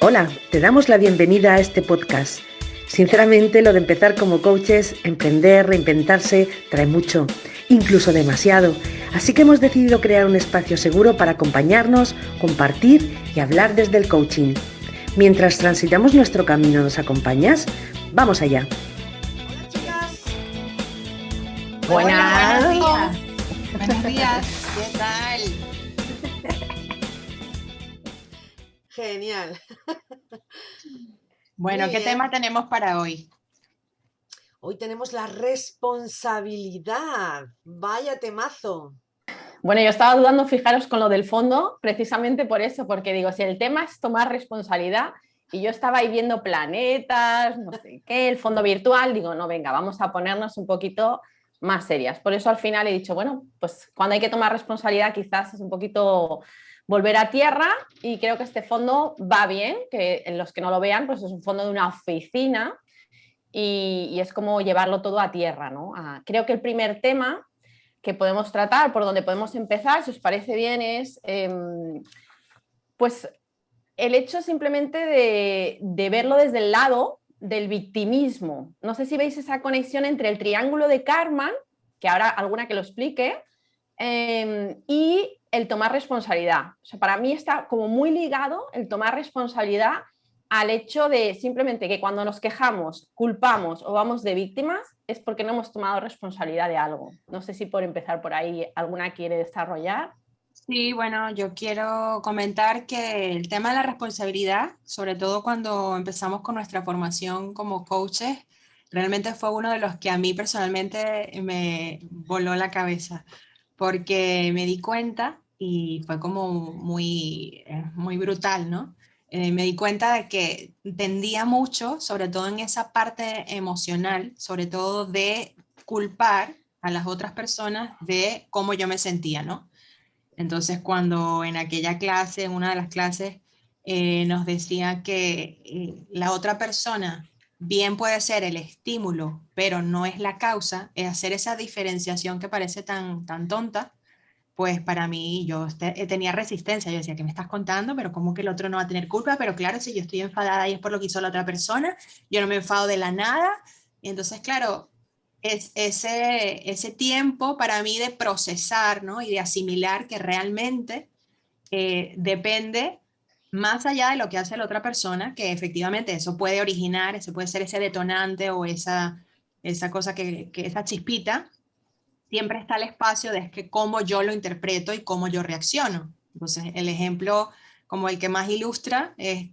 Hola, te damos la bienvenida a este podcast. Sinceramente, lo de empezar como coaches, emprender, reinventarse, trae mucho, incluso demasiado. Así que hemos decidido crear un espacio seguro para acompañarnos, compartir y hablar desde el coaching. Mientras transitamos nuestro camino, ¿nos acompañas? ¡Vamos allá! Hola chicas. Buenas. Buenos días. Buenos días. ¿Qué tal? Genial. Bueno, Muy ¿qué bien. tema tenemos para hoy? Hoy tenemos la responsabilidad. Vaya temazo. Bueno, yo estaba dudando, fijaros, con lo del fondo, precisamente por eso, porque digo, si el tema es tomar responsabilidad, y yo estaba ahí viendo planetas, no sé qué, el fondo virtual, digo, no, venga, vamos a ponernos un poquito más serias. Por eso al final he dicho, bueno, pues cuando hay que tomar responsabilidad quizás es un poquito volver a tierra, y creo que este fondo va bien, que en los que no lo vean, pues es un fondo de una oficina y es como llevarlo todo a tierra, ¿no? Creo que el primer tema que podemos tratar, por donde podemos empezar, si os parece bien, es pues el hecho simplemente de verlo desde el lado del victimismo. No sé si veis esa conexión entre el triángulo de Karman, que habrá alguna que lo explique, y el tomar responsabilidad. O sea, para mí está como muy ligado el tomar responsabilidad al hecho de simplemente que cuando nos quejamos, culpamos o vamos de víctimas es porque no hemos tomado responsabilidad de algo. No sé si por empezar por ahí alguna quiere desarrollar. Sí, bueno, yo quiero comentar que el tema de la responsabilidad, sobre todo cuando empezamos con nuestra formación como coaches, realmente fue uno de los que a mí personalmente me voló la cabeza, porque me di cuenta y fue como muy brutal, ¿no? Me di cuenta de que tendía mucho, sobre todo en esa parte emocional, sobre todo de culpar a las otras personas de cómo yo me sentía, ¿no? Entonces, cuando en aquella clase, en una de las clases, nos decía que la otra persona bien puede ser el estímulo, pero no es la causa, es hacer esa diferenciación que parece tan tonta, pues para mí yo tenía resistencia. Yo decía, ¿qué me estás contando? Pero ¿cómo que el otro no va a tener culpa? Pero claro, si yo estoy enfadada y es por lo que hizo la otra persona, yo no me enfado de la nada. Y entonces, claro, es ese tiempo para mí de procesar, ¿no? Y de asimilar que realmente depende más allá de lo que hace la otra persona, que efectivamente eso puede originar, eso puede ser ese detonante o esa cosa esa chispita, siempre está el espacio de que cómo yo lo interpreto y cómo yo reacciono. Entonces, el ejemplo como el que más ilustra es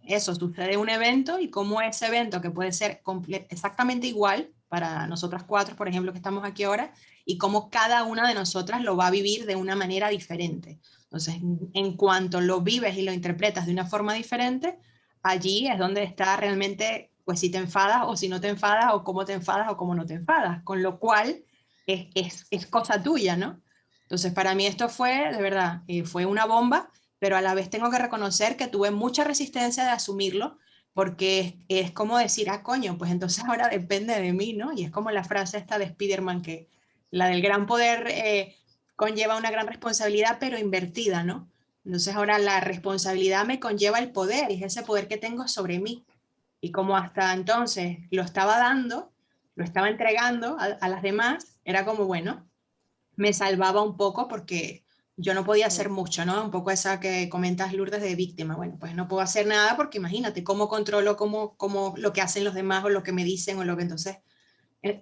eso, sucede un evento y cómo ese evento, que puede ser exactamente igual para nosotras cuatro, por ejemplo, que estamos aquí ahora, y cómo cada una de nosotras lo va a vivir de una manera diferente. Entonces, en cuanto lo vives y lo interpretas de una forma diferente, allí es donde está realmente, pues si te enfadas o si no te enfadas, o cómo te enfadas o cómo no te enfadas. Con lo cual, es cosa tuya, ¿no? Entonces, para mí esto fue, de verdad, fue una bomba, pero a la vez tengo que reconocer que tuve mucha resistencia de asumirlo, porque es como decir, ah, coño, pues entonces ahora depende de mí, ¿no? Y es como la frase esta de Spider-Man, que la del gran poder conlleva una gran responsabilidad, pero invertida, ¿no? Entonces ahora la responsabilidad me conlleva el poder, y es ese poder que tengo sobre mí. Y como hasta entonces lo estaba dando, lo estaba entregando a las demás, era como, bueno, me salvaba un poco porque yo no podía hacer mucho, ¿no? Un poco esa que comentas, Lourdes, de víctima. Bueno, pues no puedo hacer nada porque imagínate cómo controlo cómo lo que hacen los demás o lo que me dicen o lo que entonces,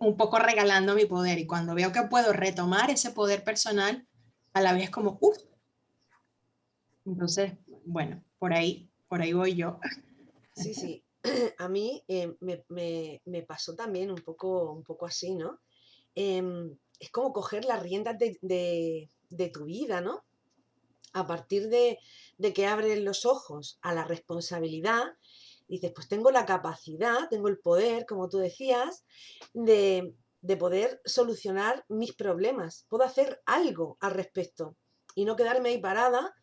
un poco regalando mi poder. Y cuando veo que puedo retomar ese poder personal, a la vez como, uff, entonces, bueno, por ahí voy yo. Sí, sí. A mí me pasó también un poco así, ¿no? Es como coger las riendas de tu vida, ¿no? A partir de que abres los ojos a la responsabilidad, dices, pues tengo la capacidad, tengo el poder, como tú decías, de poder solucionar mis problemas. Puedo hacer algo al respecto y no quedarme ahí parada.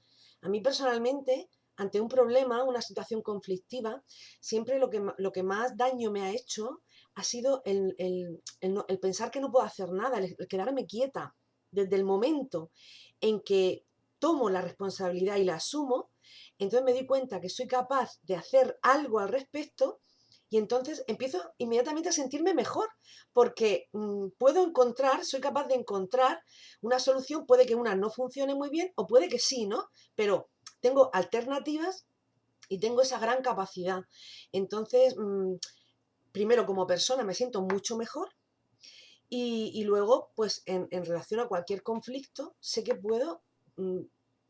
A mí personalmente, ante un problema, una situación conflictiva, siempre lo que más daño me ha hecho ha sido el pensar que no puedo hacer nada, el quedarme quieta. Desde el momento en que tomo la responsabilidad y la asumo, Entonces me di cuenta que soy capaz de hacer algo al respecto y entonces empiezo inmediatamente a sentirme mejor porque soy capaz de encontrar una solución. Puede que una no funcione muy bien o puede que sí, ¿no? Pero tengo alternativas y tengo esa gran capacidad. Entonces, primero como persona me siento mucho mejor y luego, pues en relación a cualquier conflicto, sé que puedo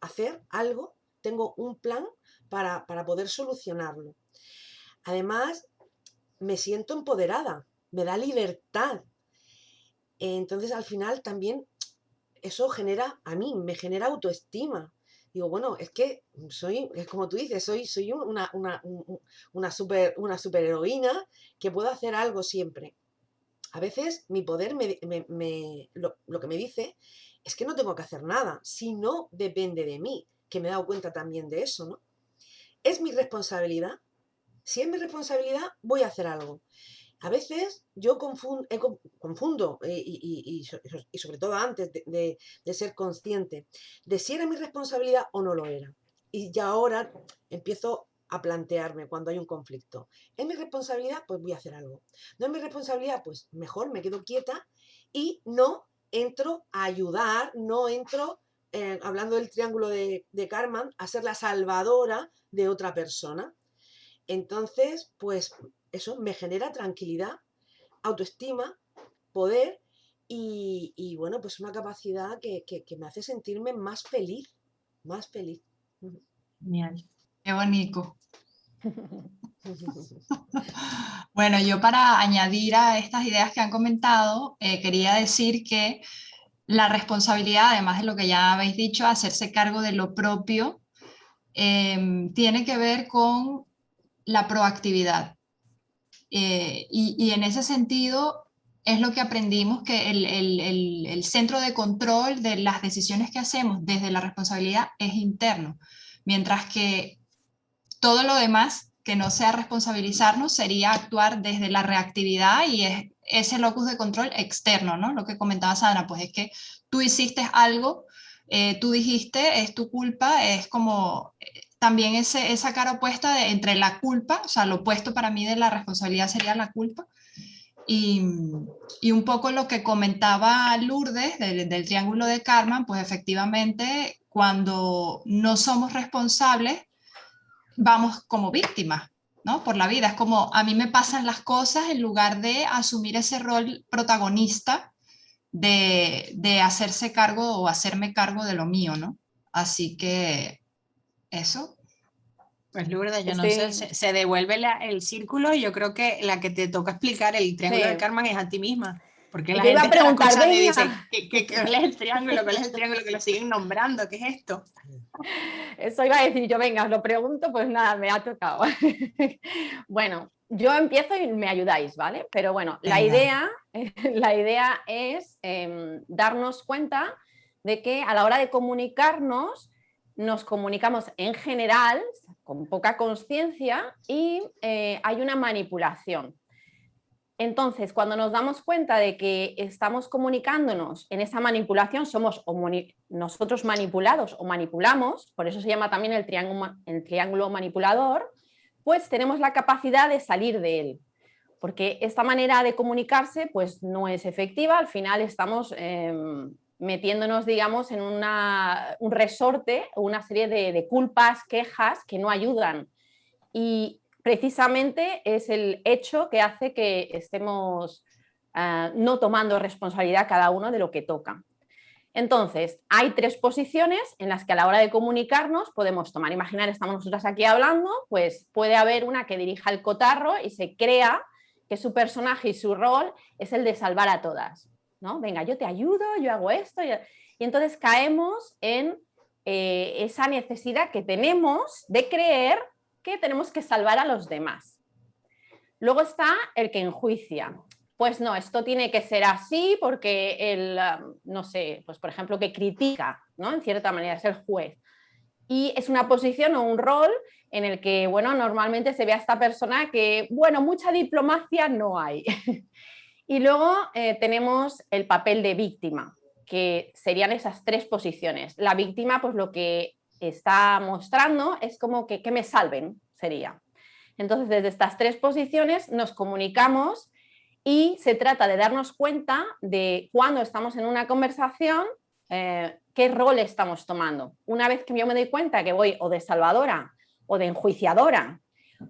hacer algo, tengo un plan para poder solucionarlo. Además, me siento empoderada, me da libertad. Entonces, al final también eso a mí me genera autoestima. Digo, bueno, es que es como tú dices, soy una superheroína que puedo hacer algo siempre. A veces mi poder lo que me dice es que no tengo que hacer nada, si no depende de mí, que me he dado cuenta también de eso, ¿no? Es mi responsabilidad. Si es mi responsabilidad, voy a hacer algo. A veces yo confundo y sobre todo antes de ser consciente de si era mi responsabilidad o no lo era. Y ya ahora empiezo a plantearme cuando hay un conflicto. ¿Es mi responsabilidad? Pues voy a hacer algo. ¿No es mi responsabilidad? Pues mejor me quedo quieta y no entro a ayudar, no entro, hablando del triángulo de Karman, a ser la salvadora de otra persona. Entonces, pues eso me genera tranquilidad, autoestima, poder bueno, pues una capacidad que me hace sentirme más feliz, más feliz. Genial. Qué bonito. Bueno, yo para añadir a estas ideas que han comentado, quería decir que la responsabilidad, además de lo que ya habéis dicho, hacerse cargo de lo propio, tiene que ver con la proactividad. Y en ese sentido es lo que aprendimos, que el centro de control de las decisiones que hacemos desde la responsabilidad es interno, mientras que todo lo demás que no sea responsabilizarnos sería actuar desde la reactividad y es ese locus de control externo, ¿no? Lo que comentaba Sandra, pues es que tú hiciste algo, tú dijiste, es tu culpa, es como también esa cara opuesta entre la culpa, o sea, lo opuesto para mí de la responsabilidad sería la culpa. Y un poco lo que comentaba Lourdes del triángulo de Karman, pues efectivamente cuando no somos responsables, vamos como víctimas, ¿no? Por la vida. Es como a mí me pasan las cosas en lugar de asumir ese rol protagonista de hacerse cargo o hacerme cargo de lo mío, ¿no? Así que eso. Pues Lourdes, yo no sé, se devuelve el círculo y yo creo que la que te toca explicar el triángulo de Karman es a ti misma. Porque la gente está escuchando y dice, ¿cuál es el triángulo? ¿Cuál es el triángulo? Que lo siguen nombrando, ¿qué es esto? Eso iba a decir yo, venga, os lo pregunto, pues nada, me ha tocado. Bueno, yo empiezo y me ayudáis, ¿vale? Pero bueno, la idea es darnos cuenta de que a la hora de comunicarnos, nos comunicamos en general, con poca conciencia, y hay una manipulación. Entonces, cuando nos damos cuenta de que estamos comunicándonos en esa manipulación, somos nosotros manipulados o manipulamos, por eso se llama también el triángulo manipulador, pues tenemos la capacidad de salir de él. Porque esta manera de comunicarse pues no es efectiva, al final estamos metiéndonos, digamos, en un resorte o una serie de culpas, quejas que no ayudan. Y precisamente es el hecho que hace que estemos no tomando responsabilidad cada uno de lo que toca. Entonces, hay 3 posiciones en las que a la hora de comunicarnos podemos tomar. Imaginar, estamos nosotras aquí hablando, pues puede haber una que dirija el cotarro y se crea que su personaje y su rol es el de salvar a todas, ¿no? Venga, yo te ayudo, yo hago esto. Y entonces caemos en esa necesidad que tenemos de creer que tenemos que salvar a los demás. Luego está el que enjuicia. Pues no, esto tiene que ser así porque el, no sé, pues por ejemplo, que critica, ¿no? En cierta manera, es el juez. Y es una posición o un rol en el que, bueno, normalmente se ve a esta persona que, bueno, mucha diplomacia no hay. Y luego tenemos el papel de víctima, que serían esas 3 posiciones. La víctima, pues lo que está mostrando es como que me salven, sería. Entonces, desde estas 3 posiciones nos comunicamos y se trata de darnos cuenta de cuando estamos en una conversación, qué rol estamos tomando. Una vez que yo me doy cuenta que voy o de salvadora o de enjuiciadora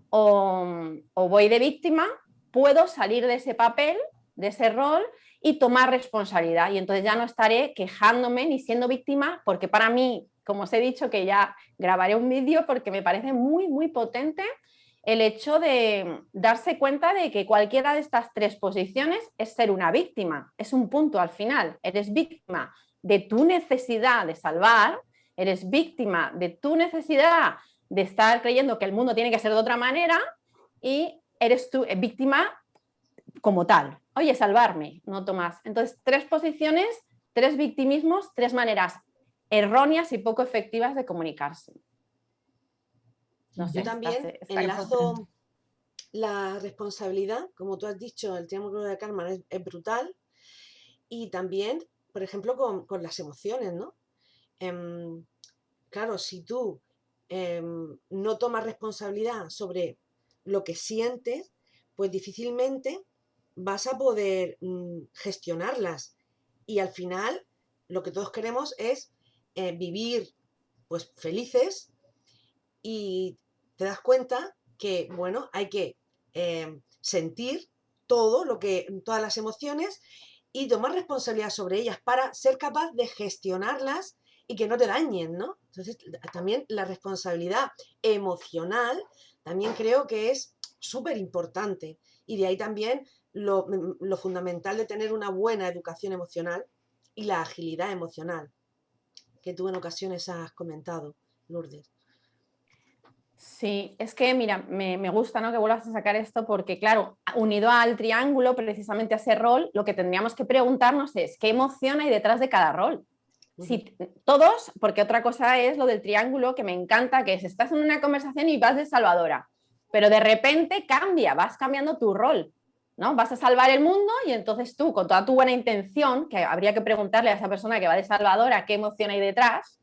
o voy de víctima, puedo salir de ese papel, de ese rol y tomar responsabilidad. Y entonces ya no estaré quejándome ni siendo víctima, porque para mí, como os he dicho, que ya grabaré un vídeo porque me parece muy, muy potente el hecho de darse cuenta de que cualquiera de estas 3 posiciones es ser una víctima, es un punto al final. Eres víctima de tu necesidad de salvar, eres víctima de tu necesidad de estar creyendo que el mundo tiene que ser de otra manera y eres tú víctima como tal. Oye, salvarme, no Tomás. Entonces, 3 posiciones, 3 victimismos, 3 maneras erróneas y poco efectivas de comunicarse. No sé, Yo también está enlazo la responsabilidad, como tú has dicho, el triángulo de Karman es brutal, y también, por ejemplo, con las emociones, ¿no? Claro, si tú no tomas responsabilidad sobre lo que sientes, pues difícilmente vas a poder gestionarlas. Y al final, lo que todos queremos es vivir pues felices, y te das cuenta que, bueno, hay que sentir todas las emociones y tomar responsabilidad sobre ellas para ser capaz de gestionarlas y que no te dañen, ¿no? Entonces, también la responsabilidad emocional también creo que es súper importante, y de ahí también lo fundamental de tener una buena educación emocional y la agilidad emocional, que tú en ocasiones has comentado, Lourdes. Sí, es que mira, me gusta, ¿no?, que vuelvas a sacar esto porque, claro, unido al triángulo, precisamente a ese rol, lo que tendríamos que preguntarnos es qué emoción hay detrás de cada rol. Si todos, porque otra cosa es lo del triángulo que me encanta, que es estás en una conversación y vas de salvadora, pero de repente vas cambiando tu rol, ¿no? Vas a salvar el mundo y entonces tú, con toda tu buena intención, que habría que preguntarle a esa persona que va de salvadora qué emoción hay detrás,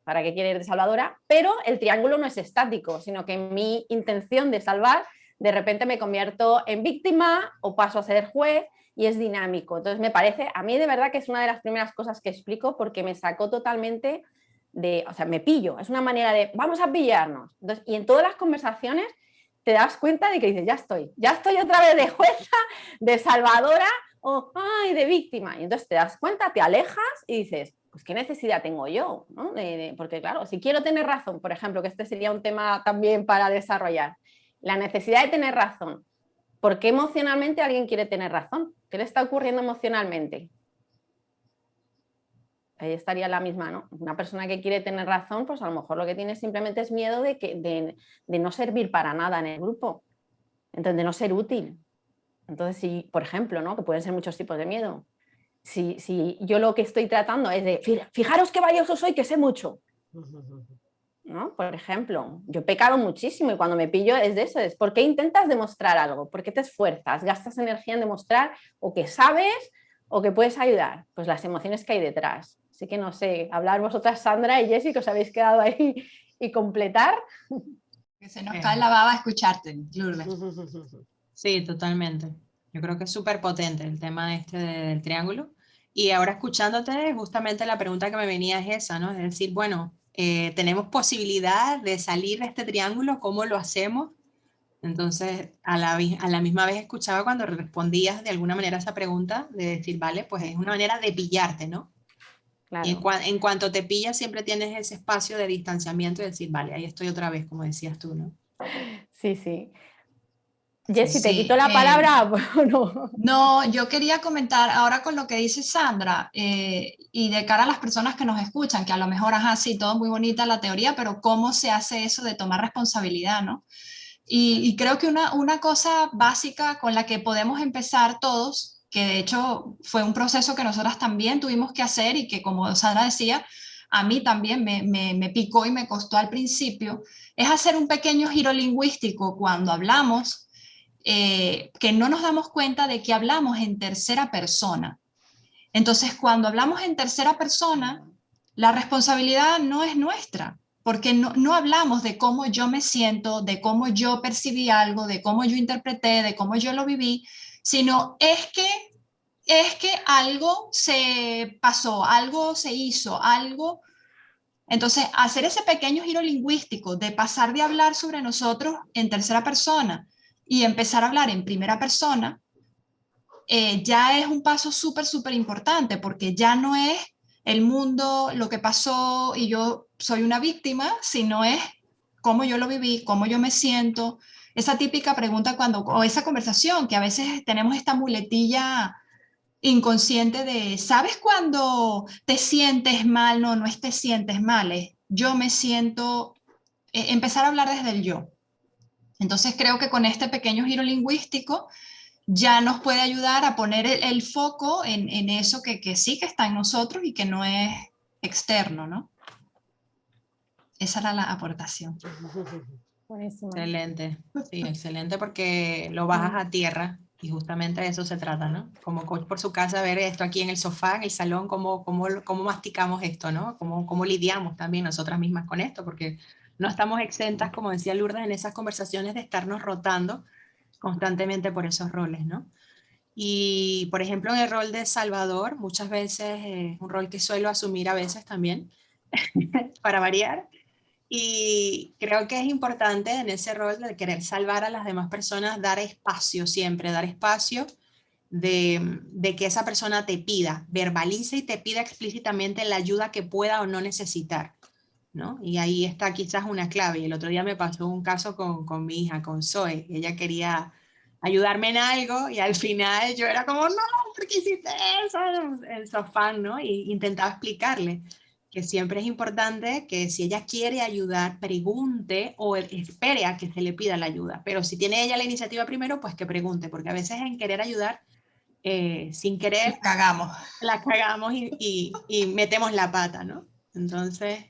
para qué quiere ir de salvadora, pero el triángulo no es estático, sino que en mi intención de salvar, de repente me convierto en víctima o paso a ser juez y es dinámico. Entonces me parece, a mí de verdad que es una de las primeras cosas que explico porque me sacó totalmente o sea, me pillo, es una manera de, vamos a pillarnos. Entonces, y en todas las conversaciones te das cuenta de que dices, ya estoy otra vez de jueza, de salvadora o ay, de víctima. Y entonces te das cuenta, te alejas y dices, pues qué necesidad tengo yo, ¿no? Porque claro, si quiero tener razón, por ejemplo, que este sería un tema también para desarrollar, la necesidad de tener razón. ¿Por qué emocionalmente alguien quiere tener razón? ¿Qué le está ocurriendo emocionalmente? Ahí estaría la misma, ¿no? Una persona que quiere tener razón, pues a lo mejor lo que tiene simplemente es miedo de no servir para nada en el grupo, entonces de no ser útil. Entonces, si, por ejemplo, ¿no?, que pueden ser muchos tipos de miedo. Si yo lo que estoy tratando es de, fijaros qué valioso soy, que sé mucho, ¿no? Por ejemplo, yo he pecado muchísimo y cuando me pillo es de eso, es ¿por qué intentas demostrar algo? ¿Por qué te esfuerzas? ¿Gastas energía en demostrar o que sabes o que puedes ayudar? Pues las emociones que hay detrás. Así que no sé, hablar vosotras, Sandra y Jessie, que os habéis quedado ahí y completar. Que se nos cae la baba escucharte, Lourdes. Sí, totalmente. Yo creo que es súper potente el tema este del triángulo. Y ahora escuchándote, justamente la pregunta que me venía es esa, ¿no? Es decir, bueno, tenemos posibilidad de salir de este triángulo, ¿cómo lo hacemos? Entonces, a la misma vez escuchaba cuando respondías de alguna manera a esa pregunta, de decir, vale, pues es una manera de pillarte, ¿no? Claro. Y en cuanto te pillas, siempre tienes ese espacio de distanciamiento y decir, vale, ahí estoy otra vez, como decías tú, ¿no? Sí, sí. Jessie, ¿te Sí, quito la palabra o no? No, yo quería comentar ahora con lo que dice Sandra, y de cara a las personas que nos escuchan, que a lo mejor, ajá, sí, todo muy bonita la teoría, pero ¿cómo se hace eso de tomar responsabilidad, no? Y creo que una cosa básica con la que podemos empezar todos, que de hecho fue un proceso que nosotras también tuvimos que hacer y que, como Sandra decía, a mí también me picó y me costó al principio, es hacer un pequeño giro lingüístico cuando hablamos, que no nos damos cuenta de que hablamos en tercera persona. Entonces, cuando hablamos en tercera persona, la responsabilidad no es nuestra, porque no hablamos de cómo yo me siento, de cómo yo percibí algo, de cómo yo interpreté, de cómo yo lo viví, sino es que algo se pasó, algo se hizo, algo. Entonces, hacer ese pequeño giro lingüístico de pasar de hablar sobre nosotros en tercera persona y empezar a hablar en primera persona, ya es un paso súper, súper importante, porque ya no es el mundo, lo que pasó y yo soy una víctima, sino es cómo yo lo viví, cómo yo me siento. Esa típica pregunta o esa conversación que a veces tenemos esta muletilla inconsciente de, ¿sabes cuando te sientes mal? No, no es te sientes mal, es yo me siento, empezar a hablar desde el yo. Entonces creo que con este pequeño giro lingüístico ya nos puede ayudar a poner el foco en eso que sí que está en nosotros y que no es externo, ¿no? Esa era la aportación. Buenísimo. Excelente, sí, excelente porque lo bajas a tierra y justamente de eso se trata, ¿no? Como coach por su casa, ver esto aquí en el sofá, en el salón, cómo masticamos esto, ¿no? Cómo lidiamos también nosotras mismas con esto, porque no estamos exentas, como decía Lourdes, en esas conversaciones de estarnos rotando constantemente por esos roles, ¿no? Y, por ejemplo, en el rol de Salvador, muchas veces, un rol que suelo asumir a veces también, para variar, y creo que es importante en ese rol de querer salvar a las demás personas, dar espacio siempre, dar espacio de que esa persona te pida, verbalice y te pida explícitamente la ayuda que pueda o no necesitar, ¿no? Y ahí está quizás una clave. Y el otro día me pasó un caso con mi hija, con Zoe. Ella quería ayudarme en algo y al final yo era como, no, ¿por qué hiciste eso? En su afán, ¿no? Y intentaba explicarle que siempre es importante que si ella quiere ayudar, pregunte o espere a que se le pida la ayuda. Pero si tiene ella la iniciativa primero, pues que pregunte, porque a veces en querer ayudar, sin querer, La cagamos. la cagamos y metemos la pata, ¿no? Entonces,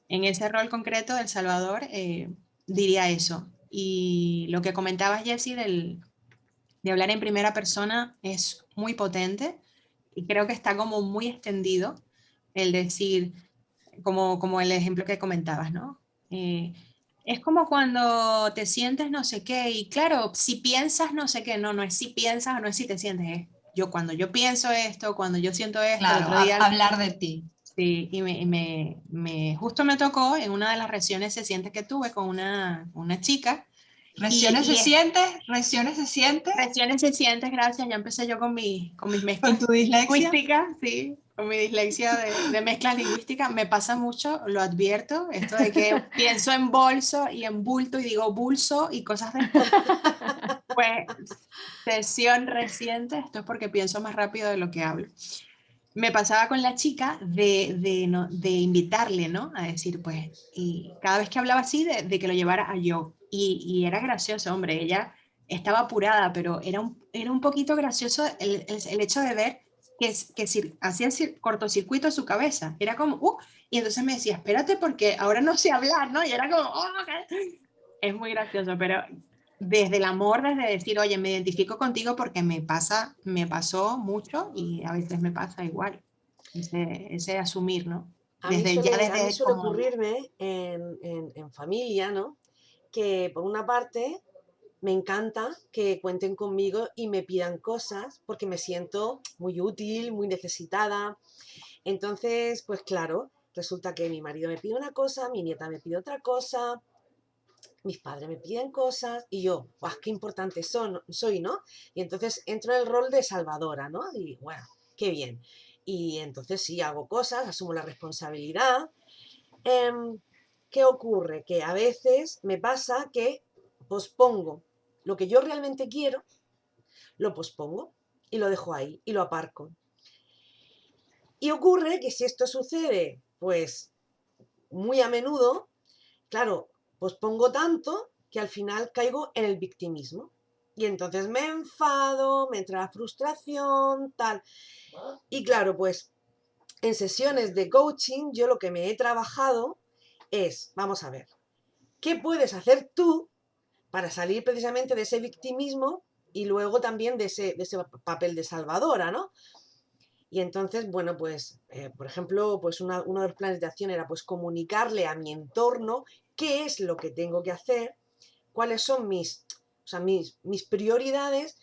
en ese rol concreto del Salvador, diría eso. Y lo que comentabas, Jessie, de hablar en primera persona es muy potente y creo que está como muy extendido el decir, como el ejemplo que comentabas, ¿no? Es como cuando te sientes no sé qué y claro, si piensas no sé qué, no es si piensas o no es si te sientes, es yo cuando yo pienso esto, cuando yo siento esto, el Claro, otro día, hablar de ti. sí, y justo me tocó en una de las sesiones se siente que tuve con una chica Regiones se y siente, regiones se siente recién se sientes, gracias. Ya empecé yo con mis con mezclas tu dislexia. lingüísticas, sí, con mi dislexia de mezclas lingüísticas. Me pasa mucho, lo advierto, esto de que pienso en bolso y en bulto y digo bulso y cosas de... Pues, sesión reciente, esto es porque pienso más rápido de lo que hablo. Me pasaba con la chica de invitarle, ¿no? A decir, pues, y cada vez que hablaba así, de que lo llevara a yo. Y era gracioso, hombre, ella estaba apurada, pero era un poquito gracioso el hecho de ver que hacía cortocircuito en su cabeza. Era como, y entonces me decía, espérate porque ahora no sé hablar, ¿no? Y era como, es muy gracioso, pero desde el amor, desde decir, oye, me identifico contigo porque me pasó mucho y a veces me pasa igual. Ese asumir, ¿no? A mí Desde suele como, ocurrirme en familia, ¿no? Que por una parte me encanta que cuenten conmigo y me pidan cosas porque me siento muy útil, muy necesitada. Entonces, pues claro, resulta que mi marido me pide una cosa, mi nieta me pide otra cosa, mis padres me piden cosas y yo, ¡guau, qué importante soy, ¿no? Y entonces entro en el rol de salvadora, ¿no? Y bueno, qué bien. Y entonces sí, hago cosas, asumo la responsabilidad. Em, ¿Qué ocurre? Que a veces me pasa que pospongo lo que yo realmente quiero, lo pospongo y lo dejo ahí y lo aparco. Y ocurre que si esto sucede, pues muy a menudo, claro, pospongo tanto que al final caigo en el victimismo. Y entonces me enfado, me entra la frustración, tal. Y claro, pues en sesiones de coaching yo lo que me he trabajado es, vamos a ver, ¿qué puedes hacer tú para salir precisamente de ese victimismo y luego también de ese papel de salvadora, ¿no? Y entonces, bueno, pues, por ejemplo, pues uno de los planes de acción era pues comunicarle a mi entorno qué es lo que tengo que hacer, cuáles son mis prioridades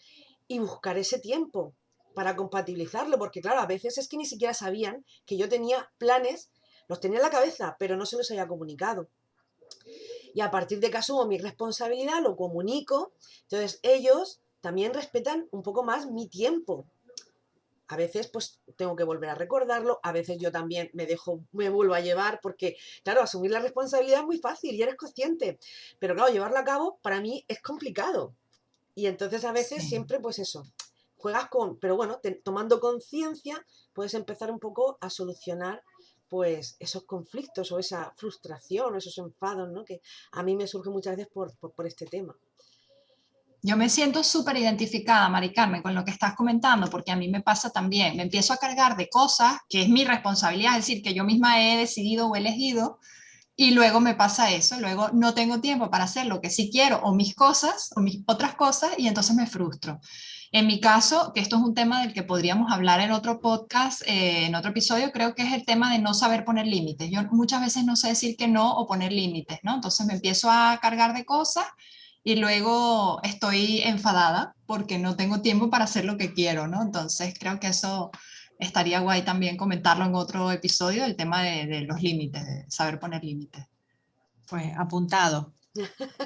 y buscar ese tiempo para compatibilizarlo, porque claro, a veces es que ni siquiera sabían que yo tenía planes, los tenía en la cabeza, pero no se los había comunicado. Y a partir de que asumo mi responsabilidad, lo comunico, entonces ellos también respetan un poco más mi tiempo. A veces pues tengo que volver a recordarlo, a veces yo también me vuelvo a llevar, porque claro, asumir la responsabilidad es muy fácil y eres consciente, pero claro, llevarlo a cabo para mí es complicado. Y entonces a veces Sí. siempre pues eso, juegas pero bueno, tomando conciencia puedes empezar un poco a solucionar pues esos conflictos o esa frustración o esos enfados, ¿no? Que a mí me surge muchas veces por este tema. Yo me siento súper identificada, Mari Carmen, con lo que estás comentando, porque a mí me pasa también. Me empiezo a cargar de cosas que es mi responsabilidad, es decir, que yo misma he decidido o elegido, y luego me pasa eso. Luego no tengo tiempo para hacer lo que sí quiero, o mis cosas, o mis otras cosas, y entonces me frustro. En mi caso, que esto es un tema del que podríamos hablar en otro podcast, en otro episodio, creo que es el tema de no saber poner límites. Yo muchas veces no sé decir que no o poner límites, ¿no? Entonces me empiezo a cargar de cosas y luego estoy enfadada porque no tengo tiempo para hacer lo que quiero, ¿no? Entonces creo que eso estaría guay también comentarlo en otro episodio, el tema de los límites, de saber poner límites. Pues apuntado.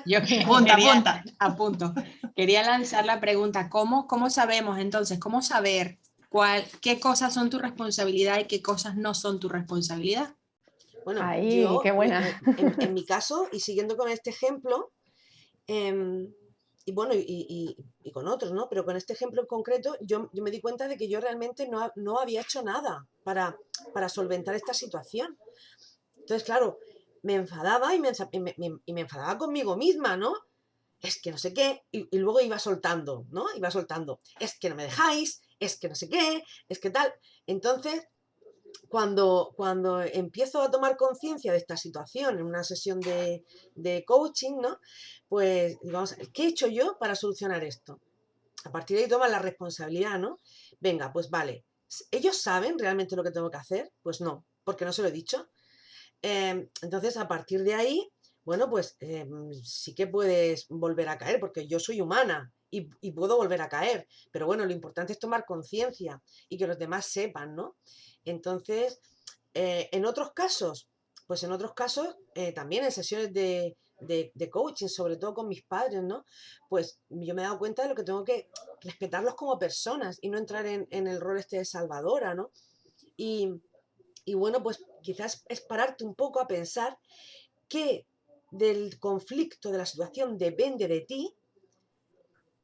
Yo Apunta, quería, apunta. apunto, quería lanzar la pregunta, ¿cómo sabemos entonces, cómo saber qué cosas son tu responsabilidad y qué cosas no son tu responsabilidad? Bueno, Ahí, qué buena. en mi caso, y siguiendo con este ejemplo, y bueno, y con otros, ¿no? Pero con este ejemplo en concreto, yo me di cuenta de que yo realmente no había hecho nada para solventar esta situación. Entonces, claro, me enfadaba y me enfadaba conmigo misma, ¿no? Es que no sé qué, y luego iba soltando, ¿no? Iba soltando, es que no me dejáis, es que no sé qué, es que tal. Entonces, cuando empiezo a tomar conciencia de esta situación en una sesión de coaching, ¿no? Pues, digamos, ¿qué he hecho yo para solucionar esto? A partir de ahí toman la responsabilidad, ¿no? Venga, pues vale. ¿Ellos saben realmente lo que tengo que hacer? Pues no, porque no se lo he dicho. Entonces, a partir de ahí, bueno, pues sí que puedes volver a caer, porque yo soy humana y puedo volver a caer. Pero bueno, lo importante es tomar conciencia y que los demás sepan, ¿no? Entonces, en otros casos, pues en otros casos, también en sesiones de coaching, sobre todo con mis padres, ¿no? Pues yo me he dado cuenta de lo que tengo que respetarlos como personas y no entrar en el rol este de salvadora, ¿no? Y, y bueno, pues quizás es pararte un poco a pensar qué del conflicto, de la situación, depende de ti,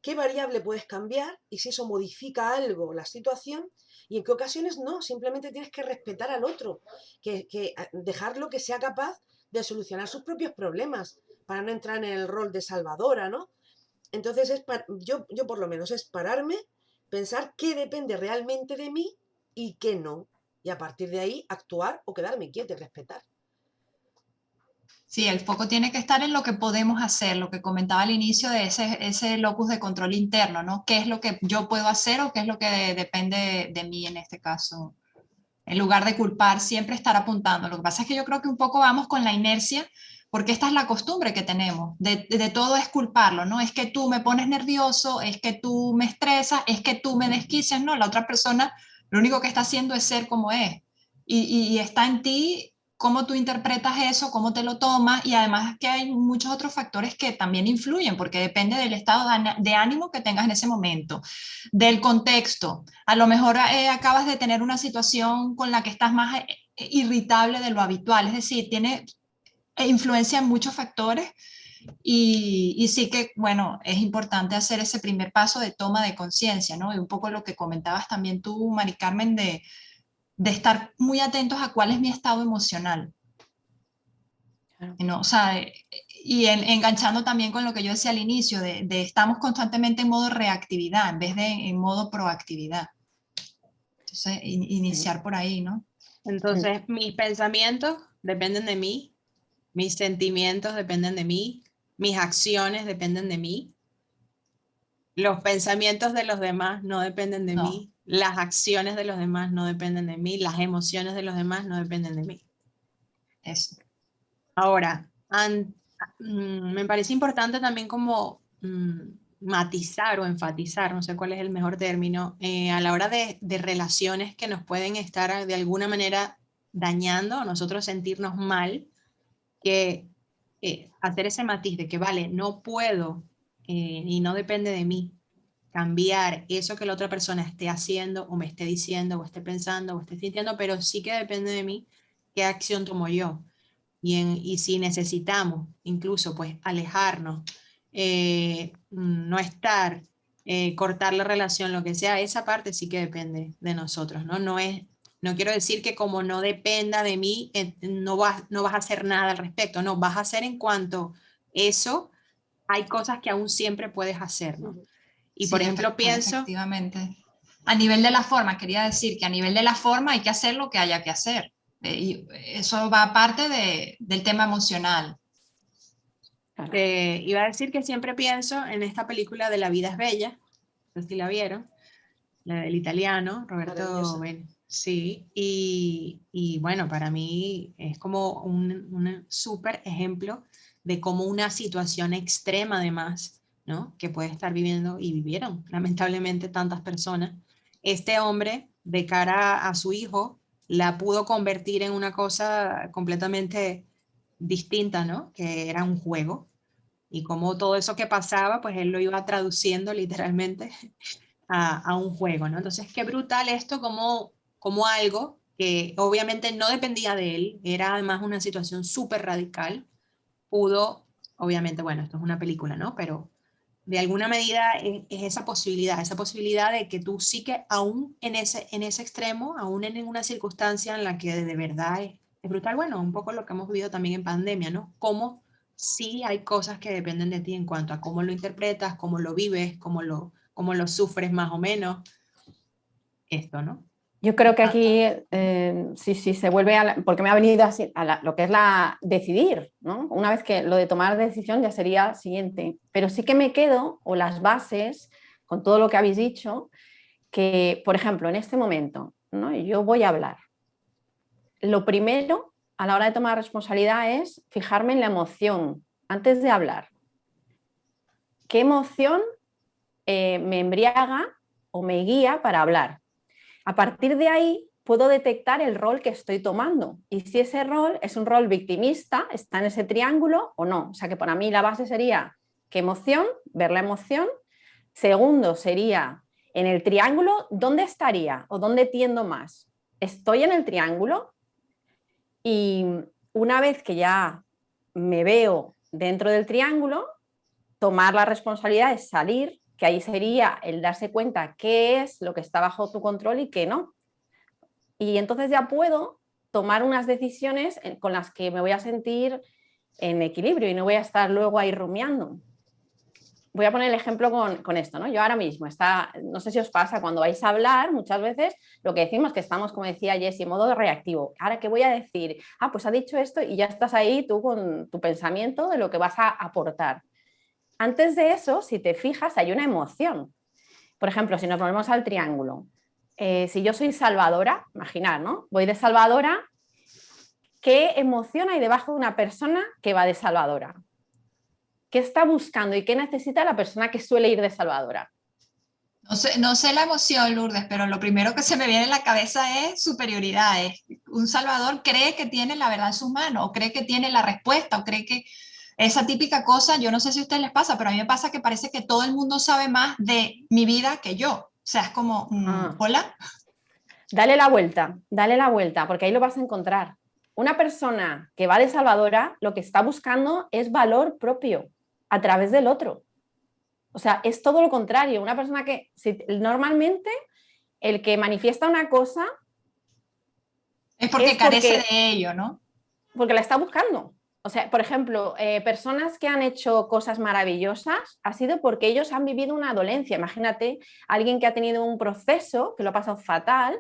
qué variable puedes cambiar y si eso modifica algo la situación y en qué ocasiones no, simplemente tienes que respetar al otro, que dejarlo que sea capaz de solucionar sus propios problemas para no entrar en el rol de salvadora, ¿no? Entonces yo por lo menos es pararme, pensar qué depende realmente de mí y qué no. Y a partir de ahí actuar o quedarme quieta y respetar. Sí, el foco tiene que estar en lo que podemos hacer, lo que comentaba al inicio de ese locus de control interno, ¿no? ¿Qué es lo que yo puedo hacer o qué es lo que depende de mí en este caso? En lugar de culpar, siempre estar apuntando. Lo que pasa es que yo creo que un poco vamos con la inercia, porque esta es la costumbre que tenemos, de todo es culparlo, ¿no? Es que tú me pones nervioso, es que tú me estresas, es que tú me desquicias, ¿no? La otra persona lo único que está haciendo es ser como es. Y está en ti cómo tú interpretas eso, cómo te lo tomas, y además que hay muchos otros factores que también influyen, porque depende del estado de ánimo que tengas en ese momento, del contexto. A lo mejor acabas de tener una situación con la que estás más irritable de lo habitual, es decir, tiene influencia en muchos factores y sí que, bueno, es importante hacer ese primer paso de toma de conciencia, ¿no? Y un poco lo que comentabas también tú, Mari Carmen, de estar muy atentos a cuál es mi estado emocional. Claro. ¿No? O sea, y enganchando también con lo que yo decía al inicio, de estamos constantemente en modo reactividad en vez de en modo proactividad. Entonces, iniciar por ahí, ¿no? Entonces, mis pensamientos dependen de mí, mis sentimientos dependen de mí, mis acciones dependen de mí, los pensamientos de los demás no dependen de No. mí, las acciones de los demás no dependen de mí, las emociones de los demás no dependen de mí. Eso. Ahora, me parece importante también como matizar o enfatizar, no sé cuál es el mejor término, a la hora de relaciones que nos pueden estar de alguna manera dañando o nosotros sentirnos mal, que hacer ese matiz de que, vale, no puedo y no depende de mí cambiar eso que la otra persona esté haciendo o me esté diciendo o esté pensando o esté sintiendo, pero sí que depende de mí qué acción tomo yo. Y si necesitamos incluso pues alejarnos, no estar, cortar la relación, lo que sea, esa parte sí que depende de nosotros, ¿no? No quiero decir que como no dependa de mí, no vas a hacer nada al respecto, no, vas a hacer en cuanto eso, hay cosas que aún siempre puedes hacer, ¿no? Y Sí, por ejemplo pienso... efectivamente. A nivel de la forma, quería decir que a nivel de la forma hay que hacer lo que haya que hacer. Y eso va aparte del tema emocional. Claro. Iba a decir que siempre pienso en esta película de La vida es bella, no sé si la vieron, la del italiano, Roberto Maravillosa. sí, y bueno, para mí es como un súper ejemplo de cómo una situación extrema además, ¿no? Que puede estar viviendo y vivieron lamentablemente tantas personas. Este hombre, de cara a su hijo, la pudo convertir en una cosa completamente distinta, ¿no? Que era un juego. Y como todo eso que pasaba, pues él lo iba traduciendo literalmente a un juego, ¿no? Entonces, qué brutal esto como algo que obviamente no dependía de él, era además una situación súper radical, pudo, obviamente, bueno, esto es una película, ¿no? Pero de alguna medida es esa posibilidad de que tú sí que aún en ese extremo, aún en una circunstancia en la que de verdad es brutal, bueno, un poco lo que hemos vivido también en pandemia, ¿no? Cómo sí hay cosas que dependen de ti en cuanto a cómo lo interpretas, cómo lo vives, cómo lo sufres más o menos, esto, ¿no? Yo creo que aquí sí se vuelve porque me ha venido así lo que es la decidir, ¿no? Una vez que lo de tomar decisión ya sería siguiente, pero sí que me quedo, o las bases, con todo lo que habéis dicho, que, por ejemplo, en este momento, ¿no? Yo voy a hablar. Lo primero a la hora de tomar responsabilidad es fijarme en la emoción antes de hablar. ¿Qué emoción me embriaga o me guía para hablar? A partir de ahí puedo detectar el rol que estoy tomando y si ese rol es un rol victimista, está en ese triángulo o no. O sea que para mí la base sería qué emoción, ver la emoción. Segundo sería en el triángulo, ¿dónde estaría o dónde tiendo más? Estoy en el triángulo y una vez que ya me veo dentro del triángulo, tomar la responsabilidad de salir, que ahí sería el darse cuenta qué es lo que está bajo tu control y qué no. Y entonces ya puedo tomar unas decisiones con las que me voy a sentir en equilibrio y no voy a estar luego ahí rumiando. Voy a poner el ejemplo con esto, ¿no? Yo ahora mismo, no sé si os pasa, cuando vais a hablar, muchas veces lo que decimos que estamos, como decía Jessie, en modo reactivo. Ahora, ¿qué voy a decir? Ah, pues ha dicho esto y ya estás ahí tú con tu pensamiento de lo que vas a aportar. Antes de eso, si te fijas, hay una emoción. Por ejemplo, si nos volvemos al triángulo, si yo soy salvadora, imaginar, ¿no? Voy de salvadora, ¿qué emoción hay debajo de una persona que va de salvadora? ¿Qué está buscando y qué necesita la persona que suele ir de salvadora? No sé la emoción, Lourdes, pero lo primero que se me viene a la cabeza es superioridad. Un salvador cree que tiene la verdad en sus manos, o cree que tiene la respuesta, o cree que esa típica cosa, yo no sé si a ustedes les pasa, pero a mí me pasa que parece que todo el mundo sabe más de mi vida que yo. O sea, es como, hola. Dale la vuelta, porque ahí lo vas a encontrar. Una persona que va de salvadora lo que está buscando es valor propio a través del otro. O sea, es todo lo contrario. Una persona que normalmente el que manifiesta una cosa es porque carece de ello, ¿no? Porque la está buscando. O sea, por ejemplo, personas que han hecho cosas maravillosas ha sido porque ellos han vivido una dolencia. Imagínate, alguien que ha tenido un proceso, que lo ha pasado fatal,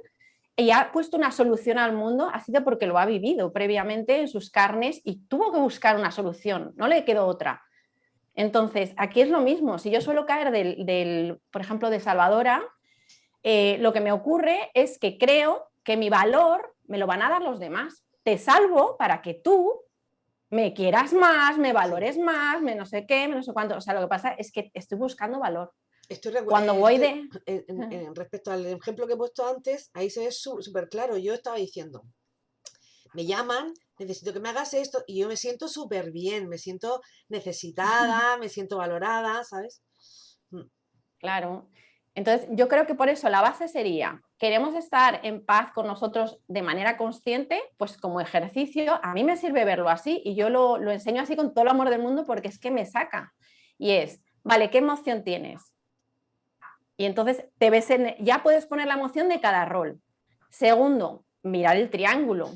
y ha puesto una solución al mundo, ha sido porque lo ha vivido previamente en sus carnes y tuvo que buscar una solución, no le quedó otra. Entonces, aquí es lo mismo. Si yo suelo caer por ejemplo, de salvadora, lo que me ocurre es que creo que mi valor me lo van a dar los demás. Te salvo para que tú me quieras más, me valores más, me no sé qué, me no sé cuánto. O sea, lo que pasa es que estoy buscando valor. Cuando voy de... Respecto al ejemplo que he puesto antes, ahí se ve súper claro. Yo estaba diciendo, me llaman, necesito que me hagas esto, y yo me siento súper bien, me siento necesitada, me siento valorada, ¿sabes? Claro. Entonces, yo creo que por eso la base sería, queremos estar en paz con nosotros de manera consciente, pues como ejercicio, a mí me sirve verlo así y yo lo enseño así con todo el amor del mundo porque es que me saca. Y es, vale, ¿qué emoción tienes? Y entonces te ves ya puedes poner la emoción de cada rol. Segundo, mirar el triángulo.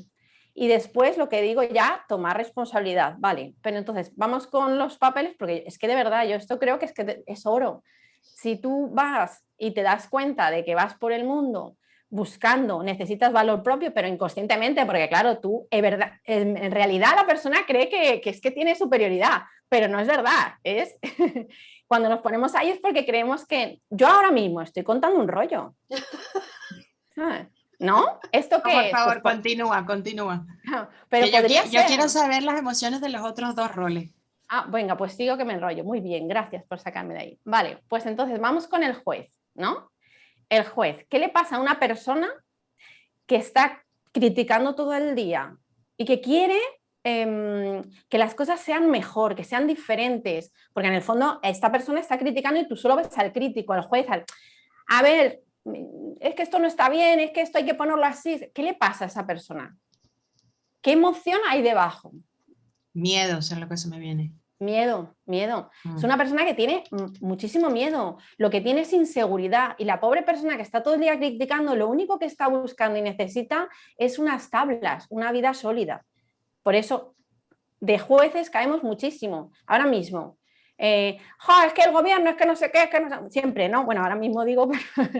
Y después lo que digo ya, tomar responsabilidad. Vale, pero entonces vamos con los papeles porque es que de verdad yo esto creo que es oro. Si tú vas y te das cuenta de que vas por el mundo buscando, necesitas valor propio, pero inconscientemente, porque claro, tú, en realidad la persona cree que es que tiene superioridad, pero no es verdad, es cuando nos ponemos ahí es porque creemos que yo ahora mismo estoy contando un rollo. ¿No? ¿Esto qué por es? favor, Pues, continúa. pero podría yo ser... quiero saber las emociones de los otros dos roles. Ah, venga, pues sigo que me enrollo. Muy bien, gracias por sacarme de ahí. Vale, pues entonces vamos con el juez, ¿no? El juez, ¿qué le pasa a una persona que está criticando todo el día y que quiere que las cosas sean mejor, que sean diferentes? Porque en el fondo esta persona está criticando y tú solo ves al crítico, al juez, a ver, es que esto no está bien, es que esto hay que ponerlo así. ¿Qué le pasa a esa persona? ¿Qué emoción hay debajo? Miedo, eso es lo que se me viene. Miedo. Es una persona que tiene muchísimo miedo, lo que tiene es inseguridad y la pobre persona que está todo el día criticando, lo único que está buscando y necesita es unas tablas, una vida sólida. Por eso, de jueces caemos muchísimo. Ahora mismo, es que el gobierno, es que no sé qué, es que no sé... Siempre, ¿no? Bueno, ahora mismo digo, pero